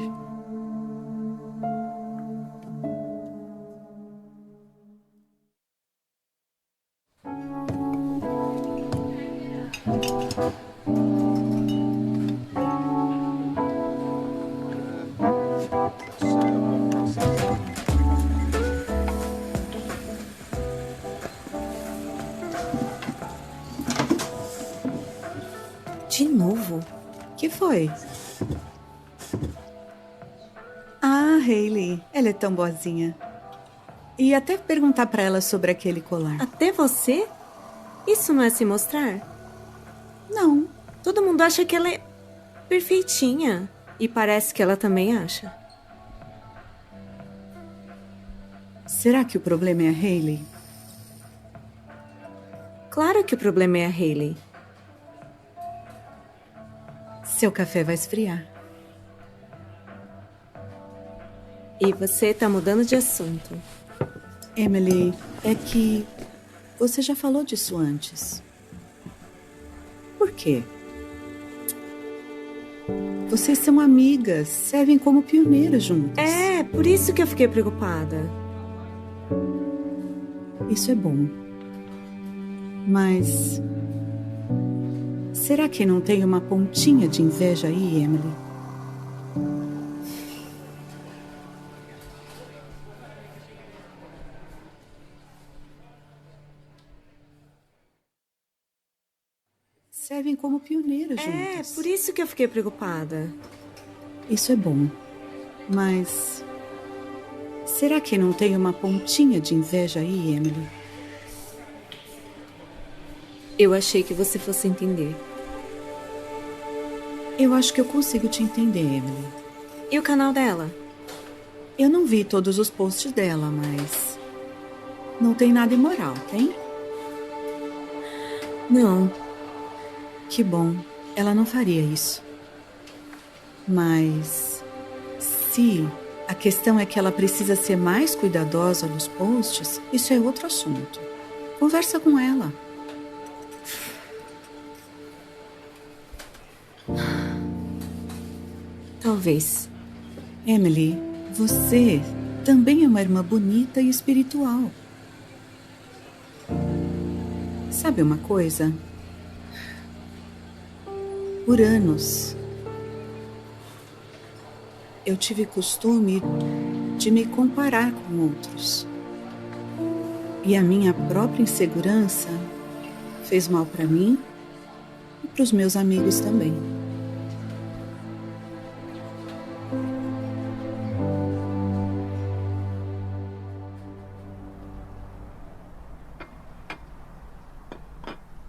De novo? Que foi? Ah, Hayley. Ela é tão boazinha. E até perguntar pra ela sobre aquele colar. Até você? Isso não é se mostrar? Não. Todo mundo acha que ela é perfeitinha. E parece que ela também acha. Será que o problema é a Hayley? Claro que o problema é a Hayley. Seu café vai esfriar. E você tá mudando de assunto. Emily, é que você já falou disso antes. Por quê? Vocês são amigas, servem como pioneiras juntas. É, por isso que eu fiquei preocupada. Isso é bom. Mas será que não tem uma pontinha de inveja aí, Emily? Servem como pioneiras juntas. É, por isso que eu fiquei preocupada. Isso é bom. Mas será que não tem uma pontinha de inveja aí, Emily? Eu achei que você fosse entender. Eu acho que eu consigo te entender, Emily. E o canal dela? Eu não vi todos os posts dela, mas não tem nada imoral, tem? Não. Que bom. Ela não faria isso. Mas se a questão é que ela precisa ser mais cuidadosa nos posts, isso é outro assunto. Conversa com ela. Talvez. Emily, você também é uma irmã bonita e espiritual. Sabe uma coisa? Por anos, eu tive costume de me comparar com outros. E a minha própria insegurança fez mal para mim e para os meus amigos também.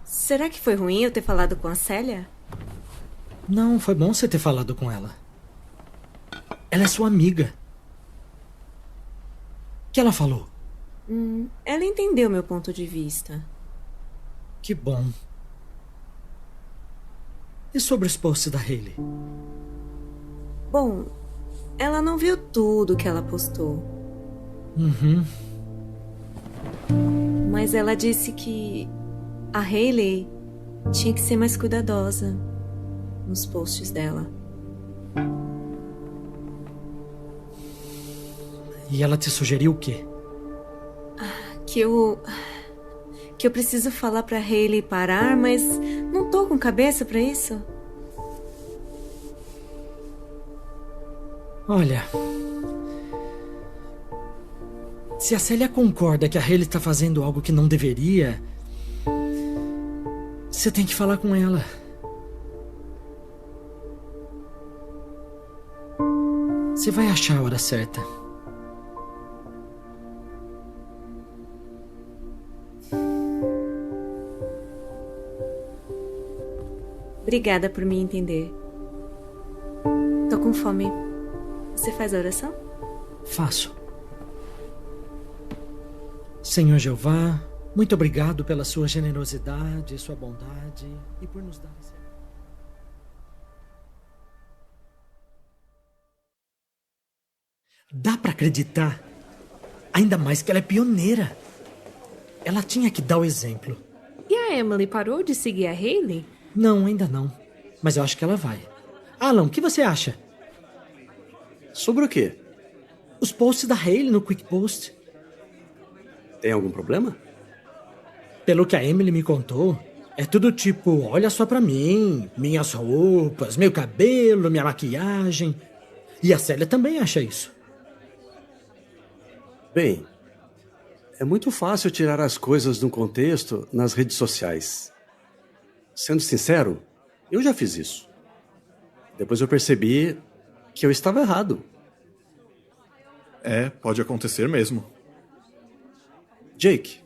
Será que foi ruim eu ter falado com a Célia? Não, foi bom você ter falado com ela. Ela é sua amiga. O que ela falou? Ela entendeu meu ponto de vista. Que bom. E sobre os posts da Hayley? Bom, ela não viu tudo que ela postou. Uhum. Mas ela disse que a Hayley tinha que ser mais cuidadosa nos posts dela. E ela te sugeriu o quê? Que eu preciso falar pra Hayley parar, mas não tô com cabeça pra isso. Olha, se a Célia concorda que a Hayley tá fazendo algo que não deveria, você tem que falar com ela. Você vai achar a hora certa. Obrigada por me entender. Tô com fome. Você faz a oração? Faço. Senhor Jeová, muito obrigado pela sua generosidade, sua bondade e por nos dar esse... Dá pra acreditar? Ainda mais que ela é pioneira. Ela tinha que dar o exemplo. E a Emily parou de seguir a Hayley? Não, ainda não. Mas eu acho que ela vai. Alan, o que você acha? Sobre o quê? Os posts da Hayley no Quick Post. Tem algum problema? Pelo que a Emily me contou, é tudo tipo, olha só pra mim, minhas roupas, meu cabelo, minha maquiagem. E a Célia também acha isso. Bem, é muito fácil tirar as coisas do contexto nas redes sociais. Sendo sincero, eu já fiz isso. Depois eu percebi que eu estava errado. Pode acontecer mesmo. Jake,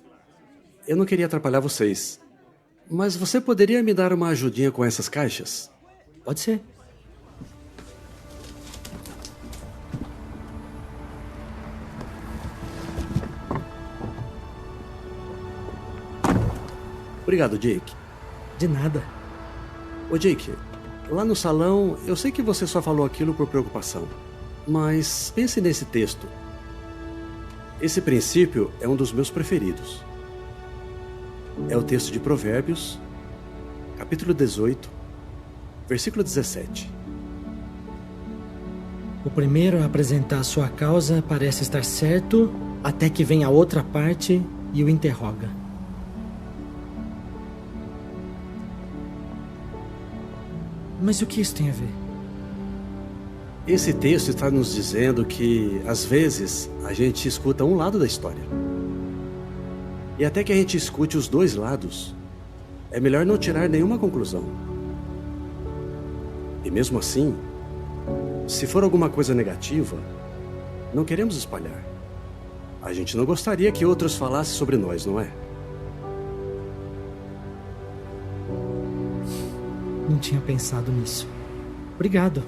eu não queria atrapalhar vocês, mas você poderia me dar uma ajudinha com essas caixas? Pode ser. Obrigado, Jake. De nada. Ô, Jake, lá no salão, eu sei que você só falou aquilo por preocupação, mas pense nesse texto. Esse princípio é um dos meus preferidos. É o texto de Provérbios, capítulo 18, versículo 17. O primeiro a apresentar sua causa parece estar certo, até que vem a outra parte e o interroga. Mas o que isso tem a ver? Esse texto está nos dizendo que, às vezes, a gente escuta um lado da história. E até que a gente escute os dois lados, é melhor não tirar nenhuma conclusão. E mesmo assim, se for alguma coisa negativa, não queremos espalhar. A gente não gostaria que outros falassem sobre nós, não é? Não tinha pensado nisso. Obrigado.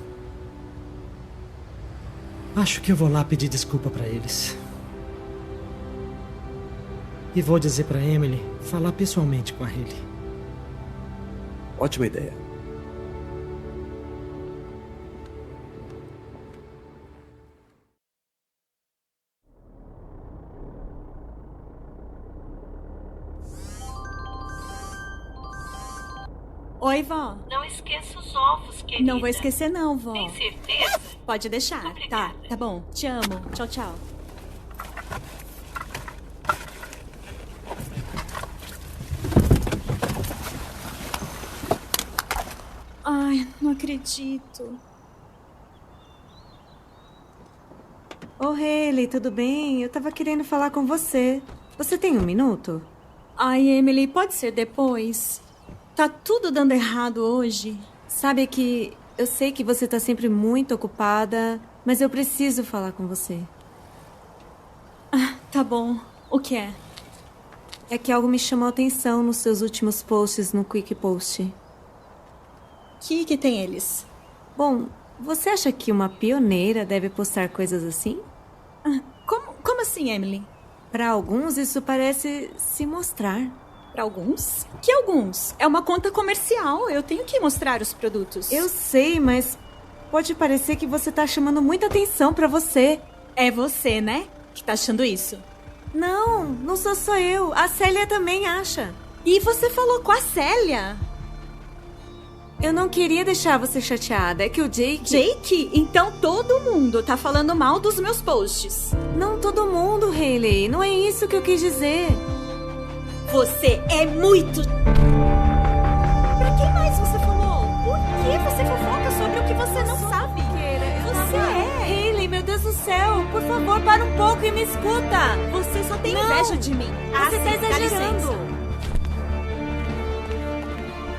Acho que eu vou lá pedir desculpa pra eles. E vou dizer pra Emily falar pessoalmente com a Hayley. Ótima ideia. Oi, vó. Não esqueça os ovos, querida. Não vou esquecer não, vó. Tem certeza? Pode deixar. Obrigada. Tá bom. Te amo. Tchau, tchau. Ai, não acredito. Ô, Hayley, tudo bem? Eu tava querendo falar com você. Você tem um minuto? Ai, Emily, pode ser depois? Tá tudo dando errado hoje. Sabe que eu sei que você tá sempre muito ocupada, mas eu preciso falar com você. Ah, tá bom. O que é? É que algo me chamou a atenção nos seus últimos posts no Quick Post. Que tem eles? Bom, você acha que uma pioneira deve postar coisas assim? Ah, como assim, Emily? Para alguns, isso parece se mostrar. Para alguns? Que alguns? É uma conta comercial. Eu tenho que mostrar os produtos. Eu sei, mas pode parecer que você tá chamando muita atenção pra você. É você, né? Que tá achando isso. Não sou só eu. A Célia também acha. E você falou com a Célia? Eu não queria deixar você chateada. É que o Jake... Jake? Então todo mundo tá falando mal dos meus posts. Não todo mundo, Hayley. Não é isso que eu quis dizer. Você é muito... Pra quem mais você falou? Por que você fofoca sobre o que você não sabe? Você é... Hayley, meu Deus do céu. Por favor, para um pouco e me escuta. Você só tem inveja de mim. Você tá exagerando.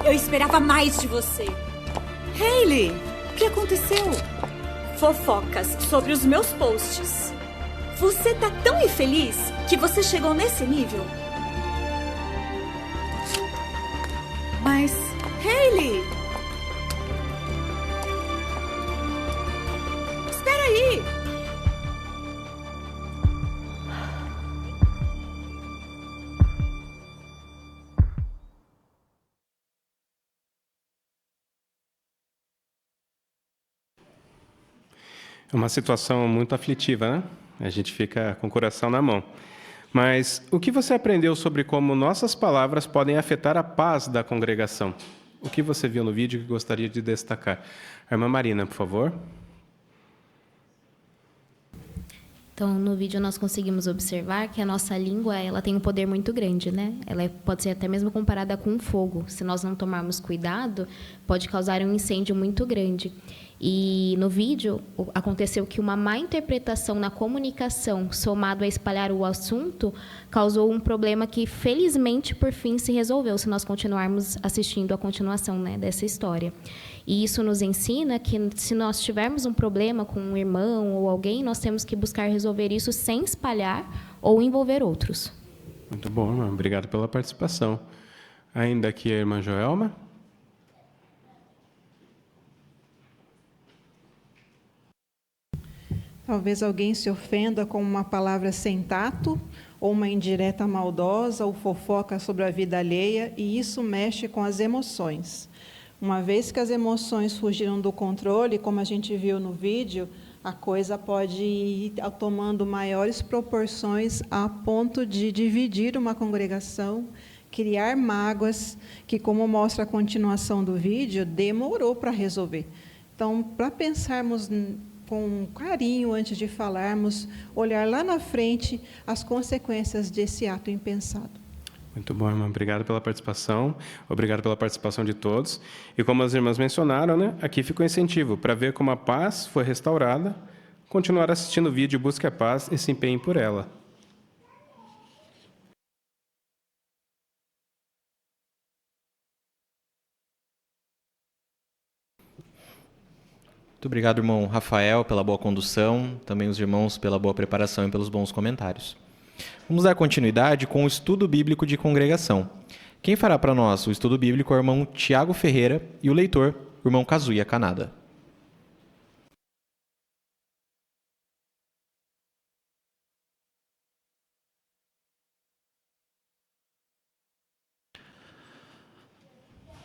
Eu esperava mais de você. Hayley, o que aconteceu? Fofocas sobre os meus posts. Você tá tão infeliz que você chegou nesse nível? Mas, Hayley! Espera aí! É uma situação muito aflitiva, né? A gente fica com o coração na mão. Mas o que você aprendeu sobre como nossas palavras podem afetar a paz da congregação? o que você viu no vídeo que gostaria de destacar? A irmã Marina, por favor. Então, no vídeo nós conseguimos observar que a nossa língua ela tem um poder muito grande, né? Ela pode ser até mesmo comparada com um fogo. Se nós não tomarmos cuidado, pode causar um incêndio muito grande. E no vídeo aconteceu que uma má interpretação na comunicação, somado a espalhar o assunto, causou um problema que, felizmente, por fim, se resolveu, se nós continuarmos assistindo a continuação, né, dessa história. E isso nos ensina que, se nós tivermos um problema com um irmão ou alguém, nós temos que buscar resolver isso sem espalhar ou envolver outros. Muito bom, irmã. Obrigado pela participação. Ainda aqui a irmã Joelma. Talvez alguém se ofenda com uma palavra sem tato, ou uma indireta maldosa, ou fofoca sobre a vida alheia, e isso mexe com as emoções. Uma vez que as emoções fugiram do controle, como a gente viu no vídeo, a coisa pode ir tomando maiores proporções a ponto de dividir uma congregação, criar mágoas, que, como mostra a continuação do vídeo, demorou para resolver. Então, para pensarmos com carinho antes de falarmos, olhar lá na frente as consequências desse ato impensado. Muito bom, irmã. Obrigado pela participação. Obrigado pela participação de todos. E como as irmãs mencionaram, né, aqui ficou incentivo para ver como a paz foi restaurada. Continuar assistindo o vídeo, busque a paz e se empenhe por ela. Muito obrigado, irmão Rafael, pela boa condução, também os irmãos pela boa preparação e pelos bons comentários. Vamos dar continuidade com o estudo bíblico de congregação. Quem fará para nós o estudo bíblico é o irmão Tiago Ferreira e o leitor, o irmão Kazuya Kanada.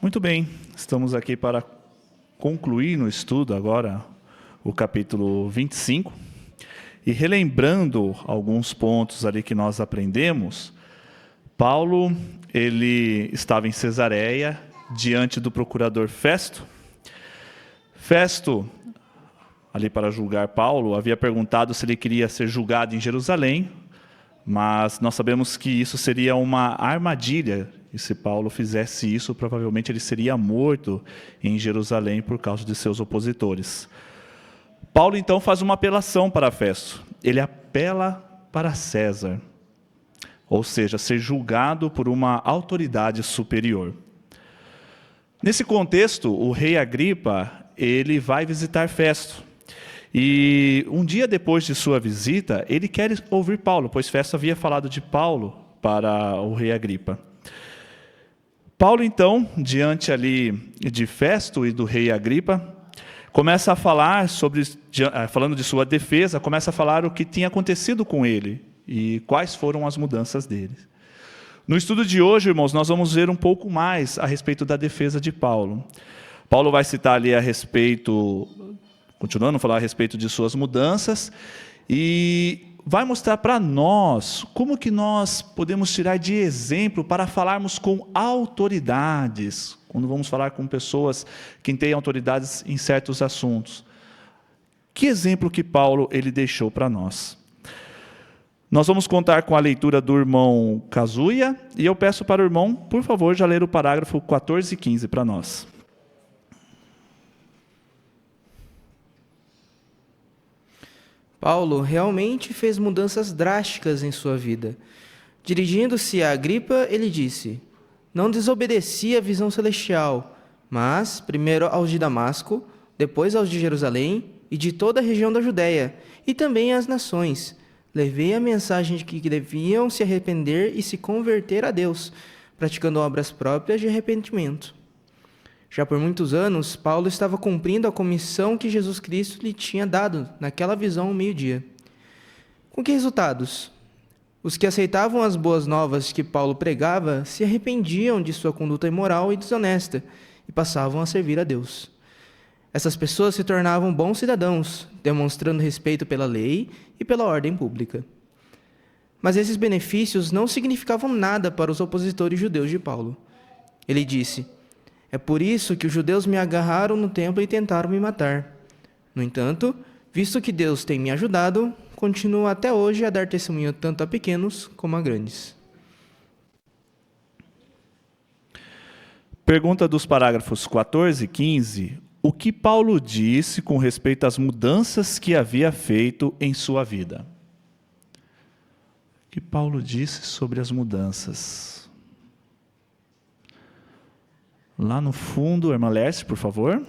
Muito bem, estamos aqui para concluir no estudo agora o capítulo 25. E relembrando alguns pontos ali que nós aprendemos, Paulo, ele estava em Cesareia, diante do procurador Festo. Festo, ali para julgar Paulo, havia perguntado se ele queria ser julgado em Jerusalém, mas nós sabemos que isso seria uma armadilha, e se Paulo fizesse isso, provavelmente ele seria morto em Jerusalém por causa de seus opositores. Paulo, então, faz uma apelação para Festo. Ele apela para César, ou seja, ser julgado por uma autoridade superior. Nesse contexto, o rei Agripa, ele vai visitar Festo. E um dia depois de sua visita, ele quer ouvir Paulo, pois Festo havia falado de Paulo para o rei Agripa. Paulo, então, diante ali de Festo e do rei Agripa, começa a falar falando de sua defesa, começa a falar o que tinha acontecido com ele e quais foram as mudanças dele. No estudo de hoje, irmãos, nós vamos ver um pouco mais a respeito da defesa de Paulo. Paulo vai citar ali continuando a falar a respeito de suas mudanças e vai mostrar para nós como que nós podemos tirar de exemplo para falarmos com autoridades, quando vamos falar com pessoas que têm autoridades em certos assuntos. Que exemplo que Paulo ele deixou para nós? Nós vamos contar com a leitura do irmão Kazuya, e eu peço para o irmão, por favor, já ler o parágrafo 14 e 15 para nós. Paulo realmente fez mudanças drásticas em sua vida. Dirigindo-se a Agripa, ele disse: não desobedeci à visão celestial, mas primeiro aos de Damasco, depois aos de Jerusalém e de toda a região da Judéia, e também às nações. Levei a mensagem de que deviam se arrepender e se converter a Deus, praticando obras próprias de arrependimento. Já por muitos anos, Paulo estava cumprindo a comissão que Jesus Cristo lhe tinha dado naquela visão ao meio-dia. Com que resultados? Os que aceitavam as boas novas que Paulo pregava se arrependiam de sua conduta imoral e desonesta e passavam a servir a Deus. Essas pessoas se tornavam bons cidadãos, demonstrando respeito pela lei e pela ordem pública. Mas esses benefícios não significavam nada para os opositores judeus de Paulo. Ele disse: É por isso que os judeus me agarraram no templo e tentaram me matar. No entanto, visto que Deus tem me ajudado, continuo até hoje a dar testemunho tanto a pequenos como a grandes. Pergunta dos parágrafos 14 e 15. O que Paulo disse com respeito às mudanças que havia feito em sua vida? O que Paulo disse sobre as mudanças? Lá no fundo, irmã Lércia, por favor.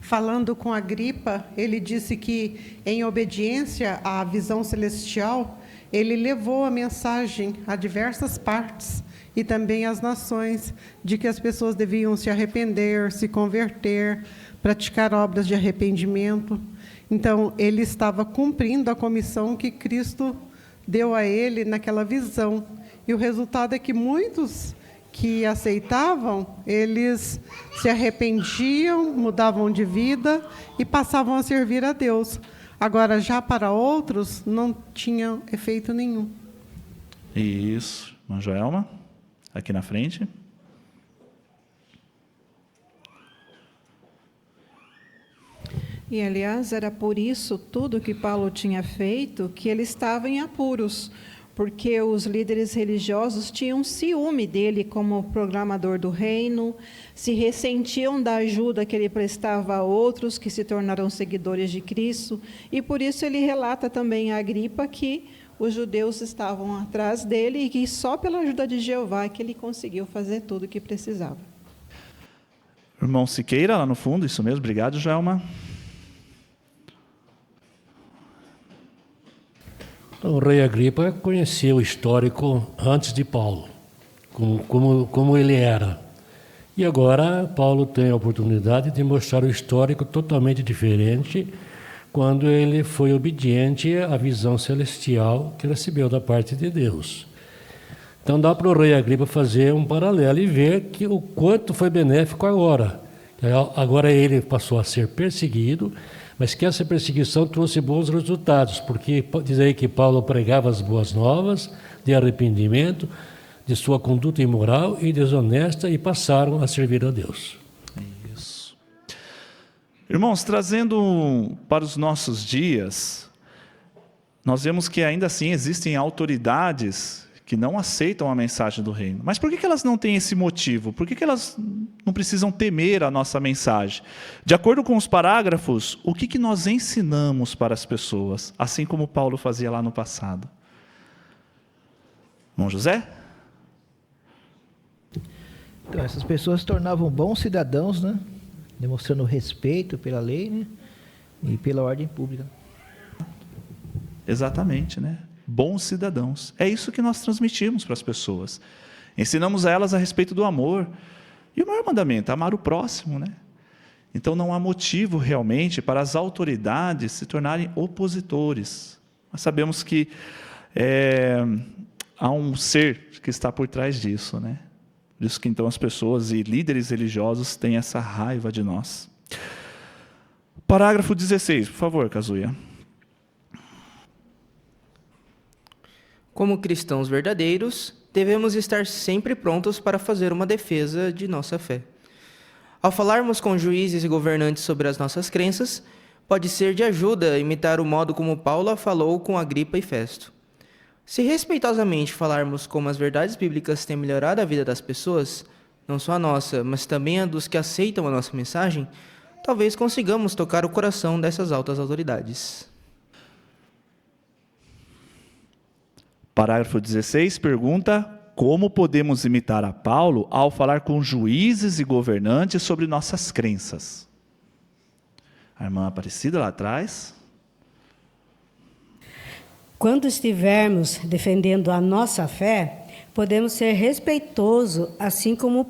Falando com Agripa, ele disse que, em obediência à visão celestial, ele levou a mensagem a diversas partes e também às nações, de que as pessoas deviam se arrepender, se converter, praticar obras de arrependimento. Então, ele estava cumprindo a comissão que Cristo deu a ele naquela visão. E o resultado é que muitos que aceitavam, eles se arrependiam, mudavam de vida e passavam a servir a Deus. Agora, já para outros, não tinha efeito nenhum. Isso. Irmã Joelma, aqui na frente. E, aliás, era por isso tudo que Paulo tinha feito que ele estava em apuros, porque os líderes religiosos tinham ciúme dele como proclamador do reino, se ressentiam da ajuda que ele prestava a outros que se tornaram seguidores de Cristo, e por isso ele relata também a Agripa que os judeus estavam atrás dele e que só pela ajuda de Jeová que ele conseguiu fazer tudo o que precisava. Irmão Siqueira, lá no fundo, isso mesmo, obrigado, Joelma. O rei Agripa conhecia o histórico antes de Paulo, como ele era. E agora Paulo tem a oportunidade de mostrar o histórico totalmente diferente quando ele foi obediente à visão celestial que recebeu da parte de Deus. Então dá para o rei Agripa fazer um paralelo e ver que o quanto foi benéfico agora. Agora ele passou a ser perseguido, mas que essa perseguição trouxe bons resultados, porque diz aí que Paulo pregava as boas novas de arrependimento, de sua conduta imoral e desonesta, e passaram a servir a Deus. Isso. Irmãos, trazendo para os nossos dias, nós vemos que ainda assim existem autoridades que não aceitam a mensagem do reino. Mas por que elas não têm esse motivo? Por que elas não precisam temer a nossa mensagem? De acordo com os parágrafos, o que nós ensinamos para as pessoas, assim como Paulo fazia lá no passado? Irmão José? Então, essas pessoas se tornavam bons cidadãos, né? Demonstrando respeito pela lei, né? E pela ordem pública. Exatamente, né? Bons cidadãos. É isso que nós transmitimos para as pessoas. Ensinamos a elas a respeito do amor. E o maior mandamento, amar o próximo, né? Então não há motivo realmente para as autoridades se tornarem opositores. Nós sabemos que há um ser que está por trás disso, né? Por isso que então as pessoas e líderes religiosos têm essa raiva de nós. Parágrafo 16, por favor, Kazuya. Como cristãos verdadeiros, devemos estar sempre prontos para fazer uma defesa de nossa fé. Ao falarmos com juízes e governantes sobre as nossas crenças, pode ser de ajuda imitar o modo como Paulo falou com Agripa e Festo. Se respeitosamente falarmos como as verdades bíblicas têm melhorado a vida das pessoas, não só a nossa, mas também a dos que aceitam a nossa mensagem, talvez consigamos tocar o coração dessas altas autoridades. Parágrafo 16 pergunta: como podemos imitar a Paulo ao falar com juízes e governantes sobre nossas crenças? A irmã Aparecida lá atrás. Quando estivermos defendendo a nossa fé, podemos ser respeitosos, assim como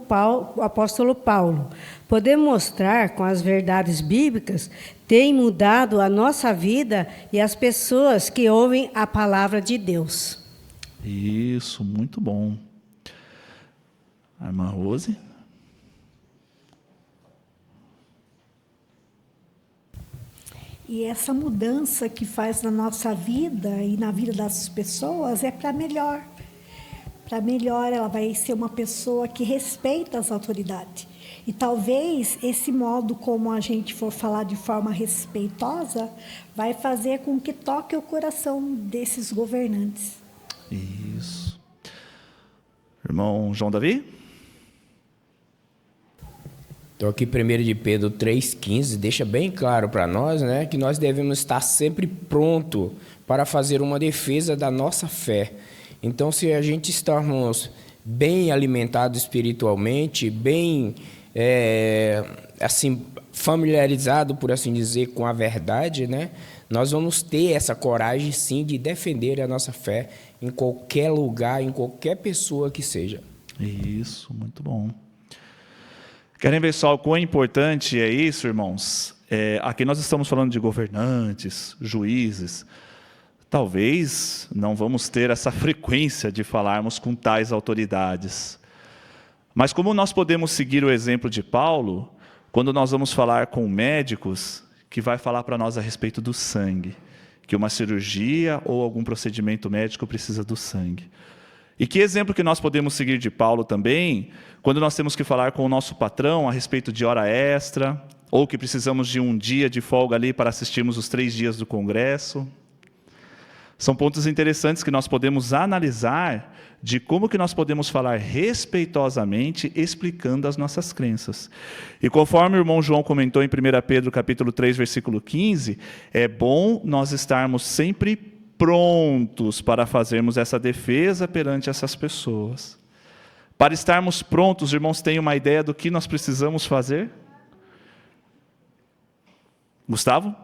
o apóstolo Paulo. Podemos mostrar com as verdades bíblicas tem mudado a nossa vida e as pessoas que ouvem a palavra de Deus. Isso, muito bom. A irmã Rose. E essa mudança que faz na nossa vida e na vida das pessoas é para melhor. para melhor, ela vai ser uma pessoa que respeita as autoridades. E talvez esse modo como a gente for falar de forma respeitosa vai fazer com que toque o coração desses governantes. Isso. Irmão João Davi? Então aqui 1 de Pedro 3,15 deixa bem claro para nós, né, que nós devemos estar sempre pronto para fazer uma defesa da nossa fé. Então, se a gente estamos bem alimentados espiritualmente, bem assim familiarizado, por assim dizer, com a verdade, né, nós vamos ter essa coragem, sim, de defender a nossa fé em qualquer lugar, em qualquer pessoa que seja. Isso, muito bom. Querem ver só o quão importante é isso, irmãos? Aqui nós estamos falando de governantes, juízes. Talvez não vamos ter essa frequência de falarmos com tais autoridades. Mas como nós podemos seguir o exemplo de Paulo, quando nós vamos falar com médicos, que vai falar para nós a respeito do sangue, que uma cirurgia ou algum procedimento médico precisa do sangue. E que exemplo que nós podemos seguir de Paulo também, quando nós temos que falar com o nosso patrão a respeito de hora extra, ou que precisamos de um dia de folga ali para assistirmos os 3 dias do congresso. São pontos interessantes que nós podemos analisar de como que nós podemos falar respeitosamente, explicando as nossas crenças. E conforme o irmão João comentou em 1 Pedro capítulo 3, versículo 15, é bom nós estarmos sempre prontos para fazermos essa defesa perante essas pessoas. Para estarmos prontos, os irmãos têm uma ideia do que nós precisamos fazer? Gustavo?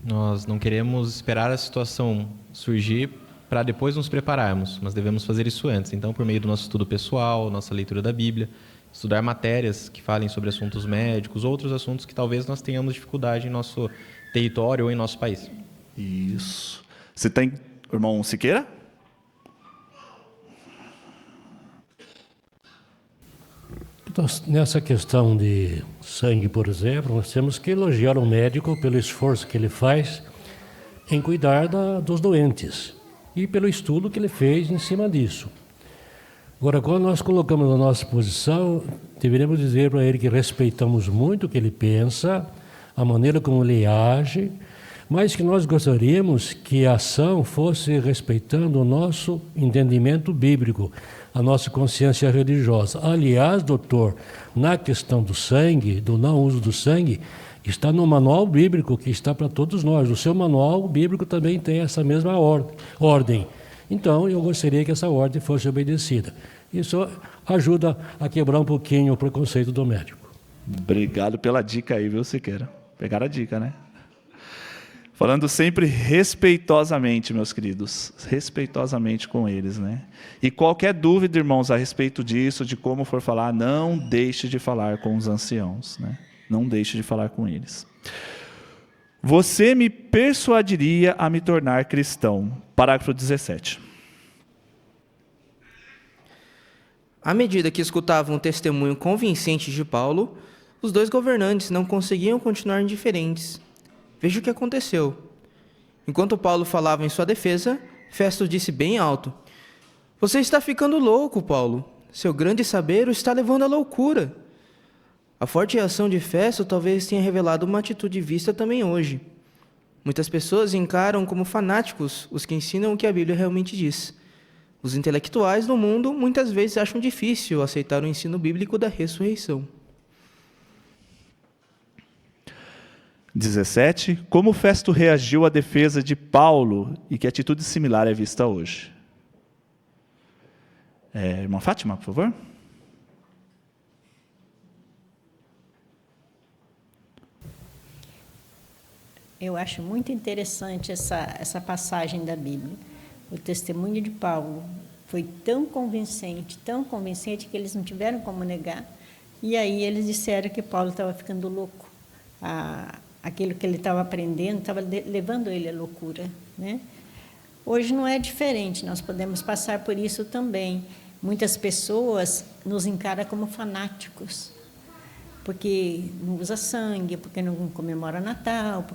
Nós não queremos esperar a situação surgir para depois nos prepararmos, mas devemos fazer isso antes. Então, por meio do nosso estudo pessoal, nossa leitura da Bíblia, estudar matérias que falem sobre assuntos médicos, outros assuntos que talvez nós tenhamos dificuldade em nosso território ou em nosso país. Isso. Você tem, irmão Siqueira? Então, nessa questão de sangue, por exemplo, nós temos que elogiar o médico pelo esforço que ele faz em cuidar dos doentes e pelo estudo que ele fez em cima disso. Agora, quando nós colocamos a nossa posição, deveríamos dizer para ele que respeitamos muito o que ele pensa, a maneira como ele age, mas que nós gostaríamos que a ação fosse respeitando o nosso entendimento bíblico, a nossa consciência religiosa. Aliás, doutor, na questão do sangue, do não uso do sangue, está no manual bíblico que está para todos nós. O seu manual bíblico também tem essa mesma ordem. Então, eu gostaria que essa ordem fosse obedecida. Isso ajuda a quebrar um pouquinho o preconceito do médico. Obrigado pela dica aí, viu, Siqueira? Pegaram a dica, né? Falando sempre respeitosamente, meus queridos, respeitosamente com eles, né? E qualquer dúvida, irmãos, a respeito disso, de como for falar, não deixe de falar com os anciãos, né? Não deixe de falar com eles. Você me persuadiria a me tornar cristão. Parágrafo 17. À medida que escutavam o testemunho convincente de Paulo, os 2 governantes não conseguiam continuar indiferentes. Veja o que aconteceu. Enquanto Paulo falava em sua defesa, Festo disse bem alto: "Você está ficando louco, Paulo. Seu grande saber o está levando à loucura." A forte reação de Festo talvez tenha revelado uma atitude vista também hoje. Muitas pessoas encaram como fanáticos os que ensinam o que a Bíblia realmente diz. Os intelectuais no mundo muitas vezes acham difícil aceitar o ensino bíblico da ressurreição. 17. Como Festo reagiu à defesa de Paulo e que atitude similar é vista hoje? Irmã Fátima, por favor. Eu acho muito interessante essa passagem da Bíblia. O testemunho de Paulo foi tão convincente que eles não tiveram como negar. E aí eles disseram que Paulo estava ficando louco. Aquilo que ele estava aprendendo estava levando ele à loucura, né? Hoje não é diferente, nós podemos passar por isso também. Muitas pessoas nos encaram como fanáticos, porque não usa sangue, porque não comemora Natal,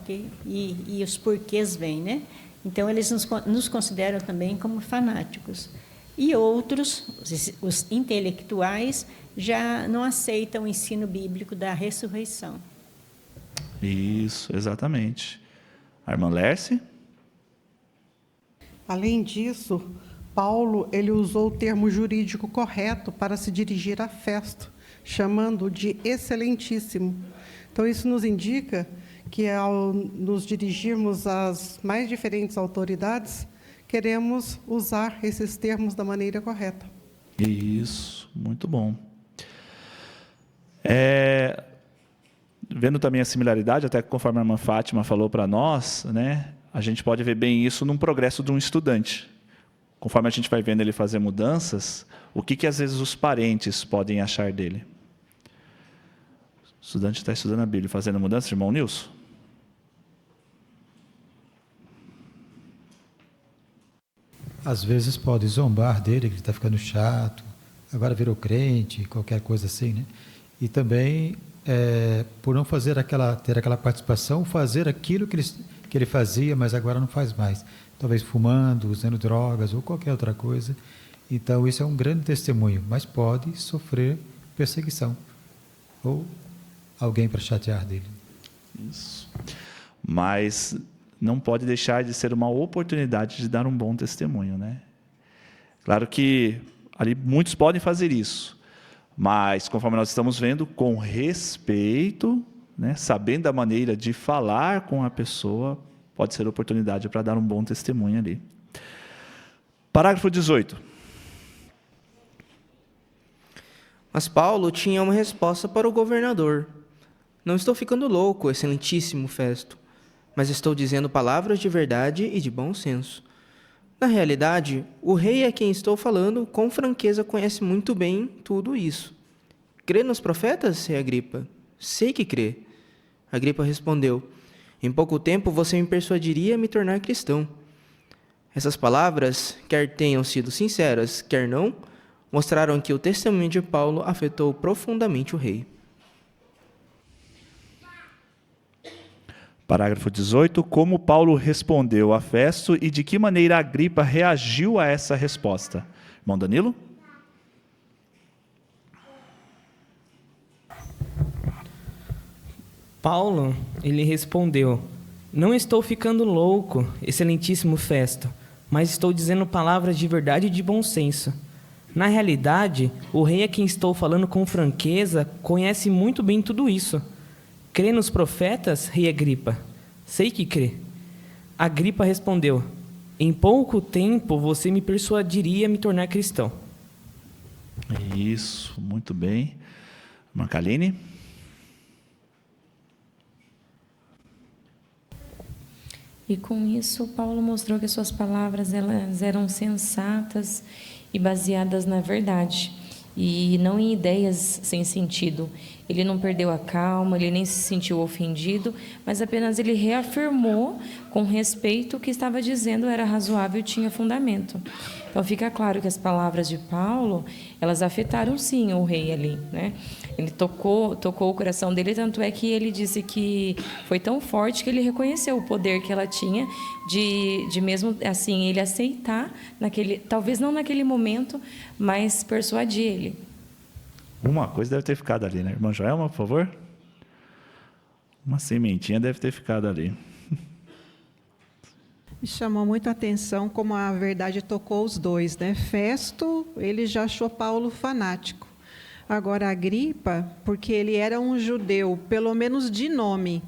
e os porquês vêm, né? Então, eles nos consideram também como fanáticos. E outros, os intelectuais, já não aceitam o ensino bíblico da ressurreição. Isso, exatamente. A irmã Lércia? Além disso, Paulo ele usou o termo jurídico correto para se dirigir a Festo, chamando de excelentíssimo. Então, isso nos indica que, ao nos dirigirmos às mais diferentes autoridades, queremos usar esses termos da maneira correta. Isso, muito bom. Vendo também a similaridade, até conforme a irmã Fátima falou para nós, né, a gente pode ver bem isso num progresso de um estudante. Conforme a gente vai vendo ele fazer mudanças, o que às vezes os parentes podem achar dele? O estudante está estudando a Bíblia, fazendo mudanças, irmão Nilson? Às vezes pode zombar dele, que ele está ficando chato, agora virou crente, qualquer coisa assim, né? E também, por não fazer ter aquela participação, fazer aquilo que ele fazia, mas agora não faz mais. Talvez fumando, usando drogas ou qualquer outra coisa. Então, isso é um grande testemunho, mas pode sofrer perseguição ou alguém para chatear dele. Isso. Mas não pode deixar de ser uma oportunidade de dar um bom testemunho, né? Claro que ali muitos podem fazer isso, mas conforme nós estamos vendo, com respeito, né, sabendo a maneira de falar com a pessoa, pode ser oportunidade para dar um bom testemunho ali. Parágrafo 18. Mas Paulo tinha uma resposta para o governador. Não estou ficando louco, excelentíssimo Festo, mas estou dizendo palavras de verdade e de bom senso. Na realidade, o rei a quem estou falando, com franqueza, conhece muito bem tudo isso. Crê nos profetas, rei Agripa? Sei que crê. Agripa respondeu: em pouco tempo você me persuadiria a me tornar cristão. Essas palavras, quer tenham sido sinceras, quer não, mostraram que o testemunho de Paulo afetou profundamente o rei. Parágrafo 18. Como Paulo respondeu a Festo e de que maneira Agripa reagiu a essa resposta? Irmão Danilo? Paulo, ele respondeu: não estou ficando louco, excelentíssimo Festo, mas estou dizendo palavras de verdade e de bom senso. Na realidade, o rei a quem estou falando com franqueza conhece muito bem tudo isso. Crê nos profetas, rei Agripa? Sei que crê. Agripa respondeu: em pouco tempo você me persuadiria a me tornar cristão. Isso, muito bem. Marcaline? E com isso, Paulo mostrou que suas palavras elas eram sensatas e baseadas na verdade, e não em ideias sem sentido. Ele não perdeu a calma, ele nem se sentiu ofendido, mas apenas ele reafirmou com respeito o que estava dizendo era razoável e tinha fundamento. Então fica claro que as palavras de Paulo, elas afetaram sim o rei ali, né? Ele tocou o coração dele, tanto é que ele disse que foi tão forte que ele reconheceu o poder que ela tinha de mesmo assim ele aceitar talvez não naquele momento, mas persuadir ele. Uma coisa deve ter ficado ali, né? Irmã Joelma, por favor. Uma sementinha deve ter ficado ali. Me chamou muito a atenção como a verdade tocou os dois, né? Festo, ele já achou Paulo fanático. Agora, Agripa, porque ele era um judeu, pelo menos de nome.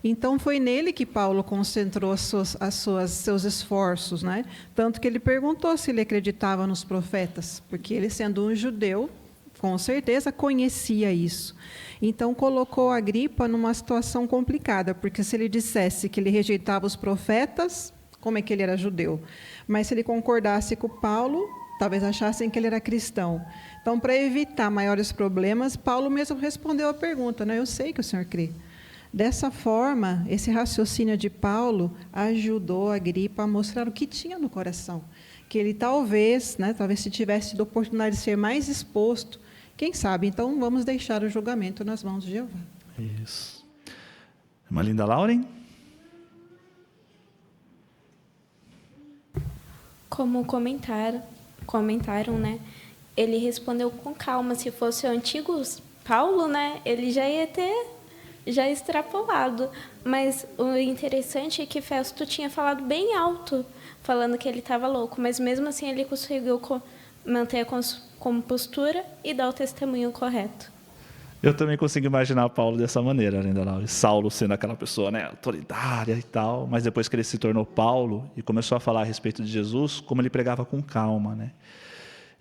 Então, foi nele que Paulo concentrou seus esforços, né? Tanto que ele perguntou se ele acreditava nos profetas, porque ele, sendo um judeu, com certeza conhecia isso. Então, colocou Agripa numa situação complicada, porque se ele dissesse que ele rejeitava os profetas, como é que ele era judeu? Mas se ele concordasse com Paulo, talvez achassem que ele era cristão. Então, para evitar maiores problemas, Paulo mesmo respondeu a pergunta, né? Eu sei que o senhor crê. Dessa forma, esse raciocínio de Paulo ajudou Agripa a mostrar o que tinha no coração. Que ele talvez se tivesse tido a oportunidade de ser mais exposto, Quem sabe, então, vamos deixar o julgamento nas mãos de Jeová. Isso. Irmã Linda Lauren? Como comentaram, né? Ele respondeu com calma. Se fosse o antigo Paulo, né? Ele já ia ter extrapolado. Mas o interessante é que Festo tinha falado bem alto, falando que ele estava louco. Mas mesmo assim ele conseguiu manter a compostura e dar o testemunho correto. Eu também consigo imaginar Paulo dessa maneira, Linda Lauren. Saulo sendo aquela pessoa, né, autoritária e tal, mas depois que ele se tornou Paulo e começou a falar a respeito de Jesus, como ele pregava com calma, né?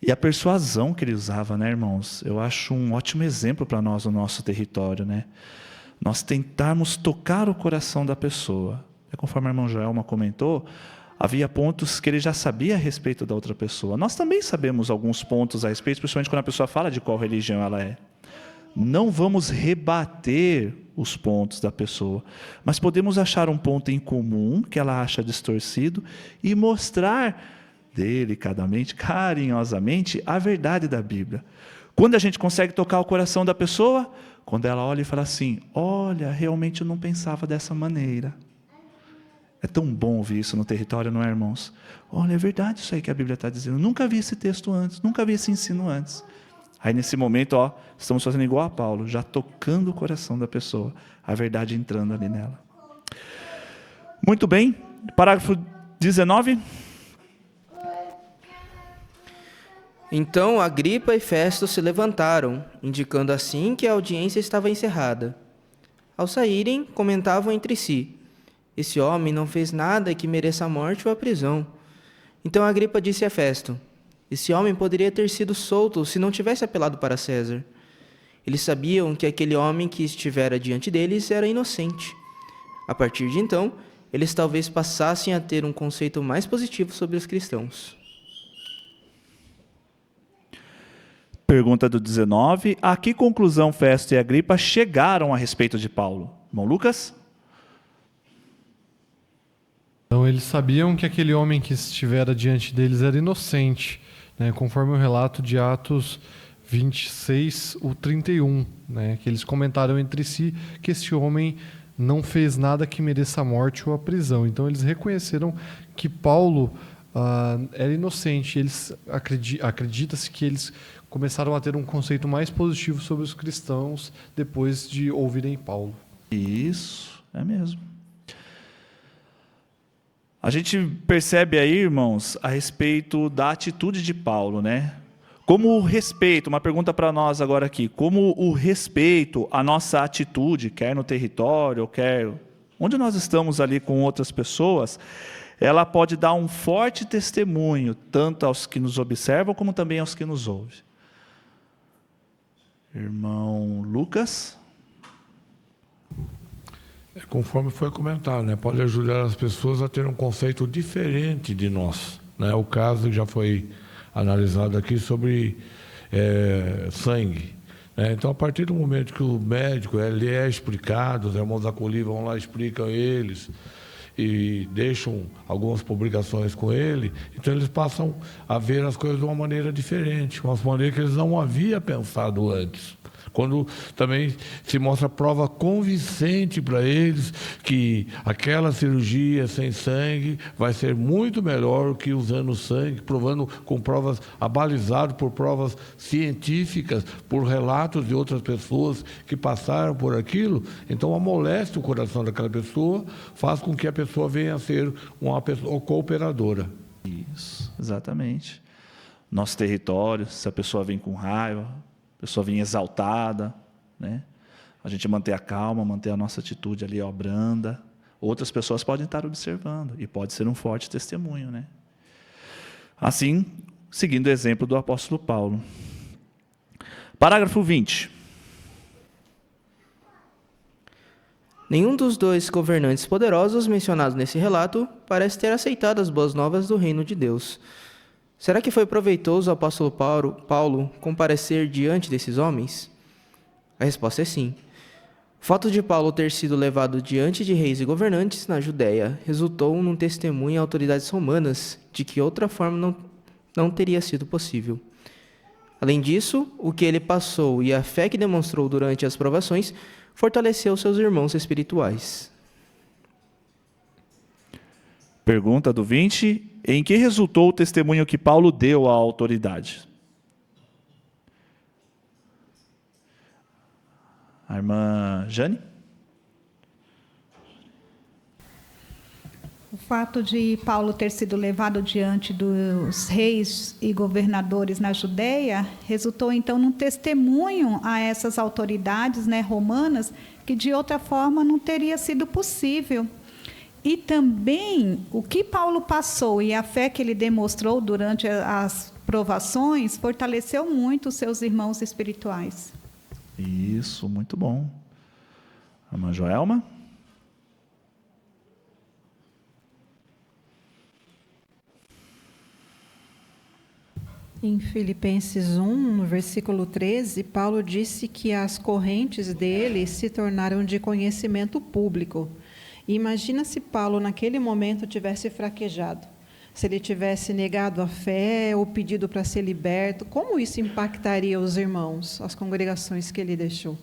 E a persuasão que ele usava, né, irmãos? Eu acho um ótimo exemplo para nós no nosso território, né? Nós tentarmos tocar o coração da pessoa. Conforme a irmã Joelma comentou, havia pontos que ele já sabia a respeito da outra pessoa. Nós também sabemos alguns pontos a respeito, principalmente quando a pessoa fala de qual religião ela é. Não vamos rebater os pontos da pessoa, mas podemos achar um ponto em comum que ela acha distorcido e mostrar delicadamente, carinhosamente, a verdade da Bíblia. Quando a gente consegue tocar o coração da pessoa, quando ela olha e fala assim, olha, realmente eu não pensava dessa maneira. É tão bom ouvir isso no território, não é, irmãos? Olha, é verdade isso aí que a Bíblia está dizendo. Nunca vi esse texto antes, nunca vi esse ensino antes. Aí nesse momento, estamos fazendo igual a Paulo, já tocando o coração da pessoa, a verdade entrando ali nela. Muito bem, parágrafo 19. Então Agripa e Festo se levantaram, indicando assim que a audiência estava encerrada. Ao saírem, comentavam entre si, esse homem não fez nada que mereça a morte ou a prisão. Então Agripa disse a Festo, esse homem poderia ter sido solto se não tivesse apelado para César. Eles sabiam que aquele homem que estivera diante deles era inocente. A partir de então, eles talvez passassem a ter um conceito mais positivo sobre os cristãos. Pergunta do 19. A que conclusão Festo e Agripa chegaram a respeito de Paulo? Irmão Lucas? Então, eles sabiam que aquele homem que estivera diante deles era inocente, né, conforme o relato de Atos 26, o 31, né, que eles comentaram entre si que esse homem não fez nada que mereça a morte ou a prisão. Então, eles reconheceram que Paulo era inocente. Eles acredita-se que eles começaram a ter um conceito mais positivo sobre os cristãos depois de ouvirem Paulo. Isso, é mesmo. A gente percebe aí, irmãos, a respeito da atitude de Paulo, né? Como o respeito, uma pergunta para nós agora aqui, como o respeito à nossa atitude, quer no território, quer onde nós estamos ali com outras pessoas, ela pode dar um forte testemunho, tanto aos que nos observam, como também aos que nos ouvem. Irmão Lucas? Conforme foi comentado, né? Pode ajudar as pessoas a ter um conceito diferente de nós, né? O caso já foi analisado aqui sobre sangue, né? Então, a partir do momento que o médico ele é explicado, os irmãos da Coliva vão lá, explicam eles e deixam algumas publicações com ele, então eles passam a ver as coisas de uma maneira diferente, uma maneira que eles não haviam pensado antes. Quando também se mostra prova convincente para eles que aquela cirurgia sem sangue vai ser muito melhor que usando sangue, provando com provas, abalizado por provas científicas, por relatos de outras pessoas que passaram por aquilo, então amolece o coração daquela pessoa, faz com que a pessoa venha a ser uma pessoa cooperadora. Isso, exatamente. Nosso território, se a pessoa vem com raiva, a pessoa vinha exaltada, né? A gente manter a calma, manter a nossa atitude ali, branda. Outras pessoas podem estar observando e pode ser um forte testemunho, né? Assim, seguindo o exemplo do apóstolo Paulo. Parágrafo 20. Nenhum dos dois governantes poderosos mencionados nesse relato parece ter aceitado as boas novas do reino de Deus. Será que foi proveitoso ao apóstolo Paulo comparecer diante desses homens? A resposta é sim. O fato de Paulo ter sido levado diante de reis e governantes na Judéia resultou num testemunho a autoridades romanas de que outra forma não teria sido possível. Além disso, o que ele passou e a fé que demonstrou durante as provações fortaleceu seus irmãos espirituais. Pergunta do 20. Em que resultou o testemunho que Paulo deu à autoridade? A irmã Jane? O fato de Paulo ter sido levado diante dos reis e governadores na Judéia resultou, então, num testemunho a essas autoridades, né, romanas, que de outra forma não teria sido possível. E também o que Paulo passou e a fé que ele demonstrou durante as provações fortaleceu muito os seus irmãos espirituais. Isso, muito bom. A irmã Joelma? Em Filipenses 1, no versículo 13, Paulo disse que as correntes dele se tornaram de conhecimento público. E imagina se Paulo, naquele momento, tivesse fraquejado. Se ele tivesse negado a fé ou pedido para ser liberto, como isso impactaria os irmãos, as congregações que ele deixou?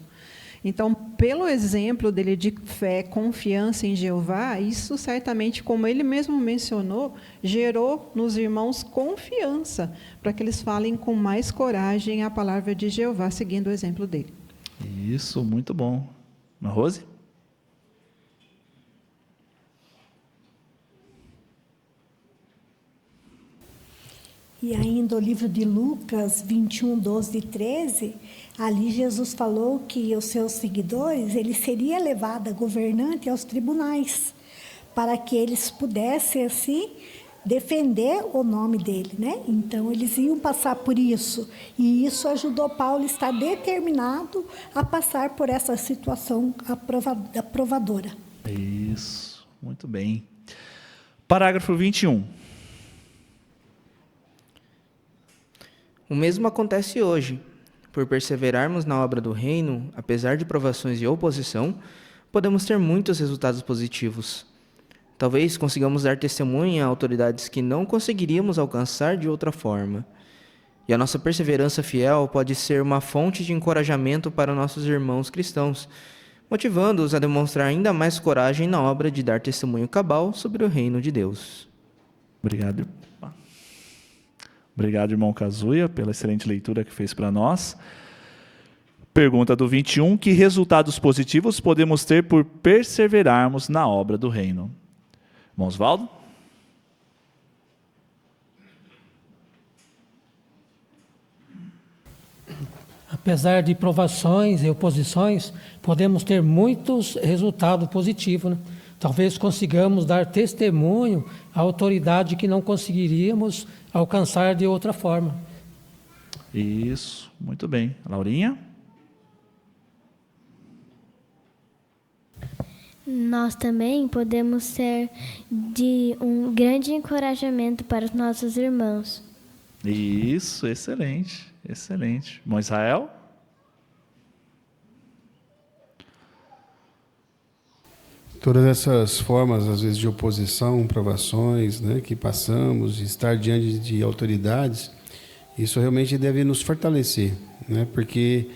Então, pelo exemplo dele de fé, confiança em Jeová, isso certamente, como ele mesmo mencionou, gerou nos irmãos confiança, para que eles falem com mais coragem a palavra de Jeová, seguindo o exemplo dele. Isso, muito bom. Uma Rose? E ainda o livro de Lucas 21, 12 e 13, ali Jesus falou que os seus seguidores, ele seria levado a governante aos tribunais, para que eles pudessem, assim, defender o nome dele, né? Então, eles iam passar por isso. E isso ajudou Paulo a estar determinado a passar por essa situação aprovadora. Isso, muito bem. Parágrafo 21. O mesmo acontece hoje. Por perseverarmos na obra do reino, apesar de provações e oposição, podemos ter muitos resultados positivos. Talvez consigamos dar testemunho a autoridades que não conseguiríamos alcançar de outra forma. E a nossa perseverança fiel pode ser uma fonte de encorajamento para nossos irmãos cristãos, motivando-os a demonstrar ainda mais coragem na obra de dar testemunho cabal sobre o reino de Deus. Obrigado. Obrigado, irmão Kazuya, pela excelente leitura que fez para nós. Pergunta do 21. Que resultados positivos podemos ter por perseverarmos na obra do reino? Irmão Osvaldo? Apesar de provações e oposições, podemos ter muitos resultados positivos, né? Talvez consigamos dar testemunho à autoridade que não conseguiríamos alcançar de outra forma. Isso, muito bem. Laurinha? Nós também podemos ser de um grande encorajamento para os nossos irmãos. Isso, excelente, excelente. Irmão Israel? Todas essas formas, às vezes, de oposição, provações, né, que passamos, estar diante de autoridades, isso realmente deve nos fortalecer, né, porque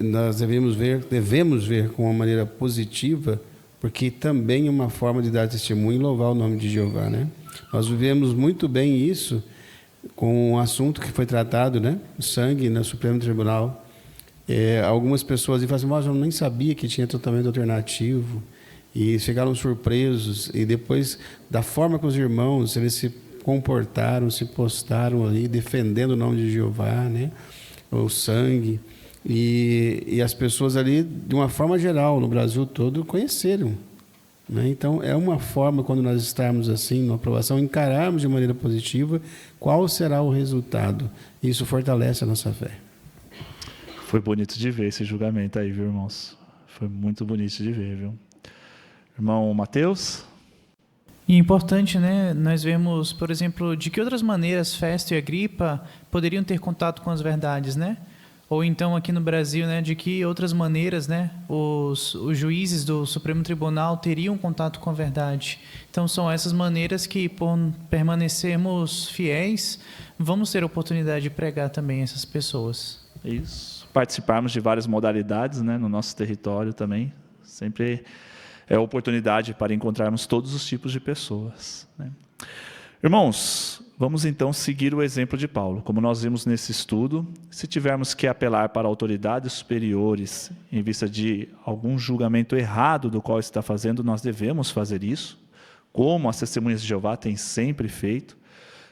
nós devemos ver com uma maneira positiva, porque também é uma forma de dar testemunho e louvar o nome de Jeová, né? Nós vivemos muito bem isso com um assunto que foi tratado, né, o sangue no Supremo Tribunal. Algumas pessoas falam assim, mas eu nem sabia que tinha tratamento alternativo, e chegaram surpresos, e depois da forma que os irmãos eles se comportaram, se postaram ali, defendendo o nome de Jeová, né? O sangue, e as pessoas ali, de uma forma geral, no Brasil todo, conheceram, né? Então, é uma forma, quando nós estarmos assim, numa aprovação, encararmos de maneira positiva qual será o resultado. Isso fortalece a nossa fé. Foi bonito de ver esse julgamento aí, viu, irmãos? Foi muito bonito de ver, viu? Irmão Mateus? E é importante, né, nós vemos, por exemplo, de que outras maneiras Festo e Agripa poderiam ter contato com as verdades, né? Ou então aqui no Brasil, né, de que outras maneiras, né, os juízes do Supremo Tribunal teriam contato com a verdade. Então são essas maneiras que, por permanecermos fiéis, vamos ter a oportunidade de pregar também essas pessoas. Isso. Participarmos de várias modalidades, né, no nosso território também. Sempre é oportunidade para encontrarmos todos os tipos de pessoas, né? Irmãos, vamos então seguir o exemplo de Paulo. Como nós vimos nesse estudo, se tivermos que apelar para autoridades superiores em vista de algum julgamento errado do qual está fazendo, nós devemos fazer isso, como as testemunhas de Jeová têm sempre feito.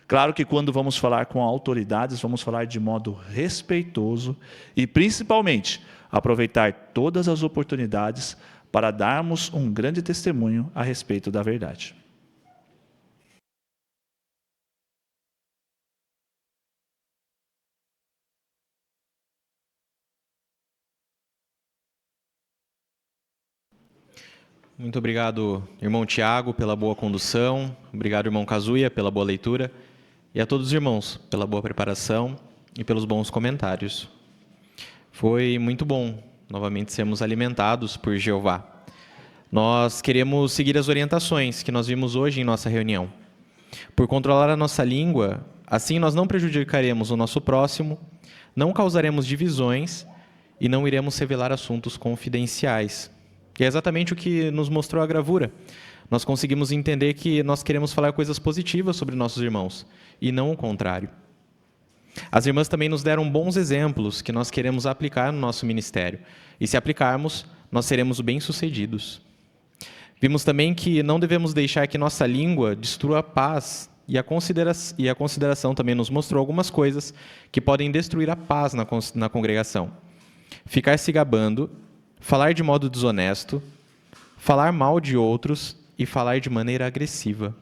Claro que quando vamos falar com autoridades, vamos falar de modo respeitoso e, principalmente, aproveitar todas as oportunidades para darmos um grande testemunho a respeito da verdade. Muito obrigado, irmão Tiago, pela boa condução. Obrigado, irmão Kazuya, pela boa leitura. E a todos os irmãos, pela boa preparação e pelos bons comentários. Foi muito bom, novamente, sermos alimentados por Jeová. Nós queremos seguir as orientações que nós vimos hoje em nossa reunião. Por controlar a nossa língua, assim nós não prejudicaremos o nosso próximo, não causaremos divisões e não iremos revelar assuntos confidenciais. E é exatamente o que nos mostrou a gravura. Nós conseguimos entender que nós queremos falar coisas positivas sobre nossos irmãos, e não o contrário. As irmãs também nos deram bons exemplos que nós queremos aplicar no nosso ministério. E se aplicarmos, nós seremos bem-sucedidos. Vimos também que não devemos deixar que nossa língua destrua a paz, e a consideração também nos mostrou algumas coisas que podem destruir a paz na congregação. Ficar se gabando, falar de modo desonesto, falar mal de outros e falar de maneira agressiva.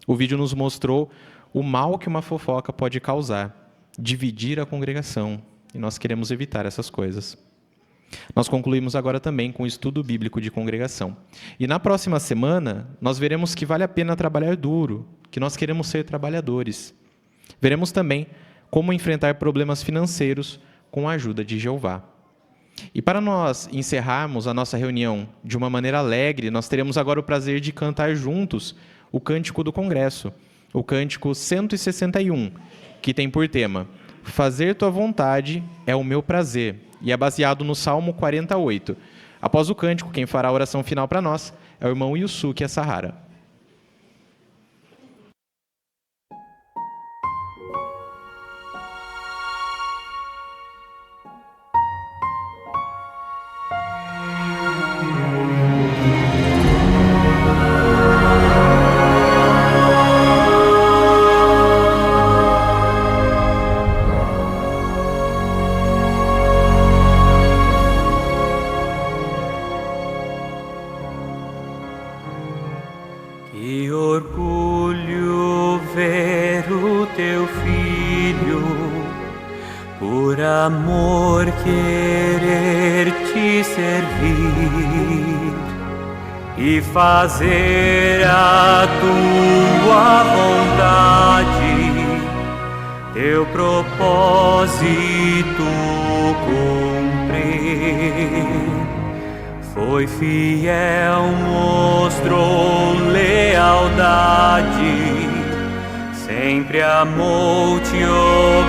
O vídeo nos mostrou o mal que uma fofoca pode causar, dividir a congregação, e nós queremos evitar essas coisas. Nós concluímos agora também com o estudo bíblico de congregação. E na próxima semana, nós veremos que vale a pena trabalhar duro, que nós queremos ser trabalhadores. Veremos também como enfrentar problemas financeiros com a ajuda de Jeová. E para nós encerrarmos a nossa reunião de uma maneira alegre, nós teremos agora o prazer de cantar juntos o Cântico do Congresso, o Cântico 161, que tem por tema Fazer Tua Vontade é o meu prazer, e é baseado no Salmo 48. Após o cântico, quem fará a oração final para nós é o irmão Yusuke Asahara. Que orgulho ver o teu filho, por amor querer te servir e fazer a tua vontade, teu propósito cumprir. Foi fiel, mostrou lealdade, sempre amou te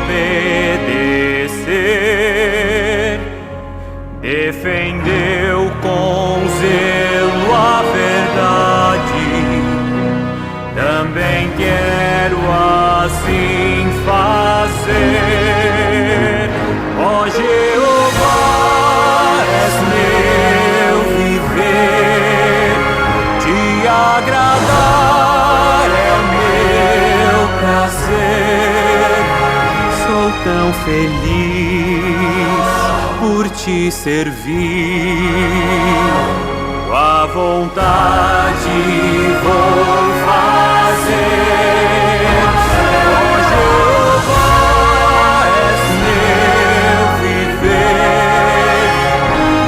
obedecer. Defendeu com zelo a verdade, também quero assim fazer. Ó Jeová, és meu viver, te agradar é o meu prazer. Sou tão feliz por te servir, tua vontade vou fazer. Ó Jeová, és meu viver,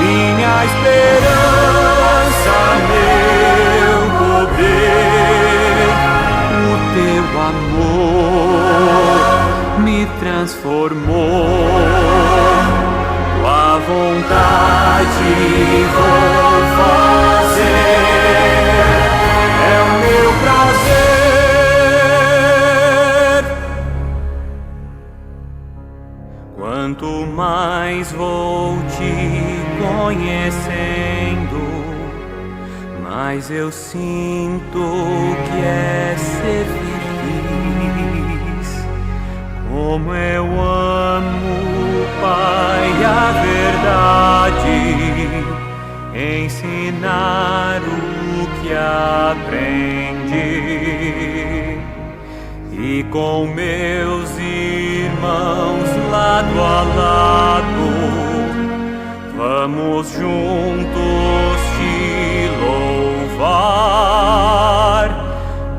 minha esperança, meu poder. O teu amor me transformou. vontade vou fazer, é o meu prazer. Quanto mais vou te conhecendo, mas eu sinto que é ser feliz. Como eu amo, Pai, a verdade, ensinar o que aprendi. E com meus irmãos lado a lado, vamos juntos te louvar.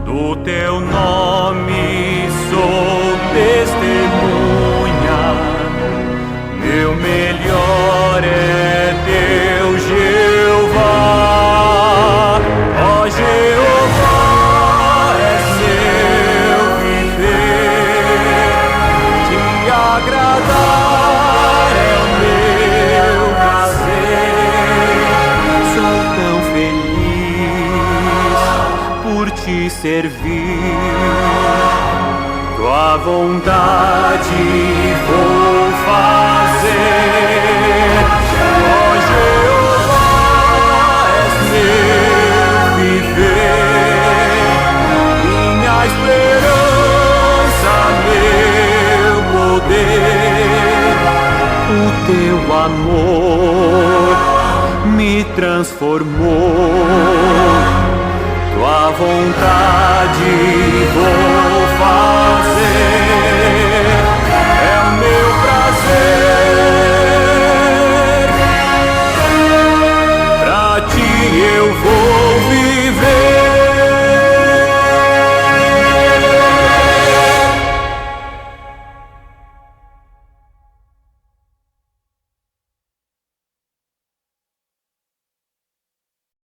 Do teu nome sou testemunha, meu melhor é Deus Jeová. Ó Jeová, é seu viver, te agradar é o meu prazer. Sou tão feliz por te servir. Tua vontade vou fazer. Ó Jeová, és meu viver, minha esperança, meu poder. O teu amor me transformou. Tua vontade vou fazer.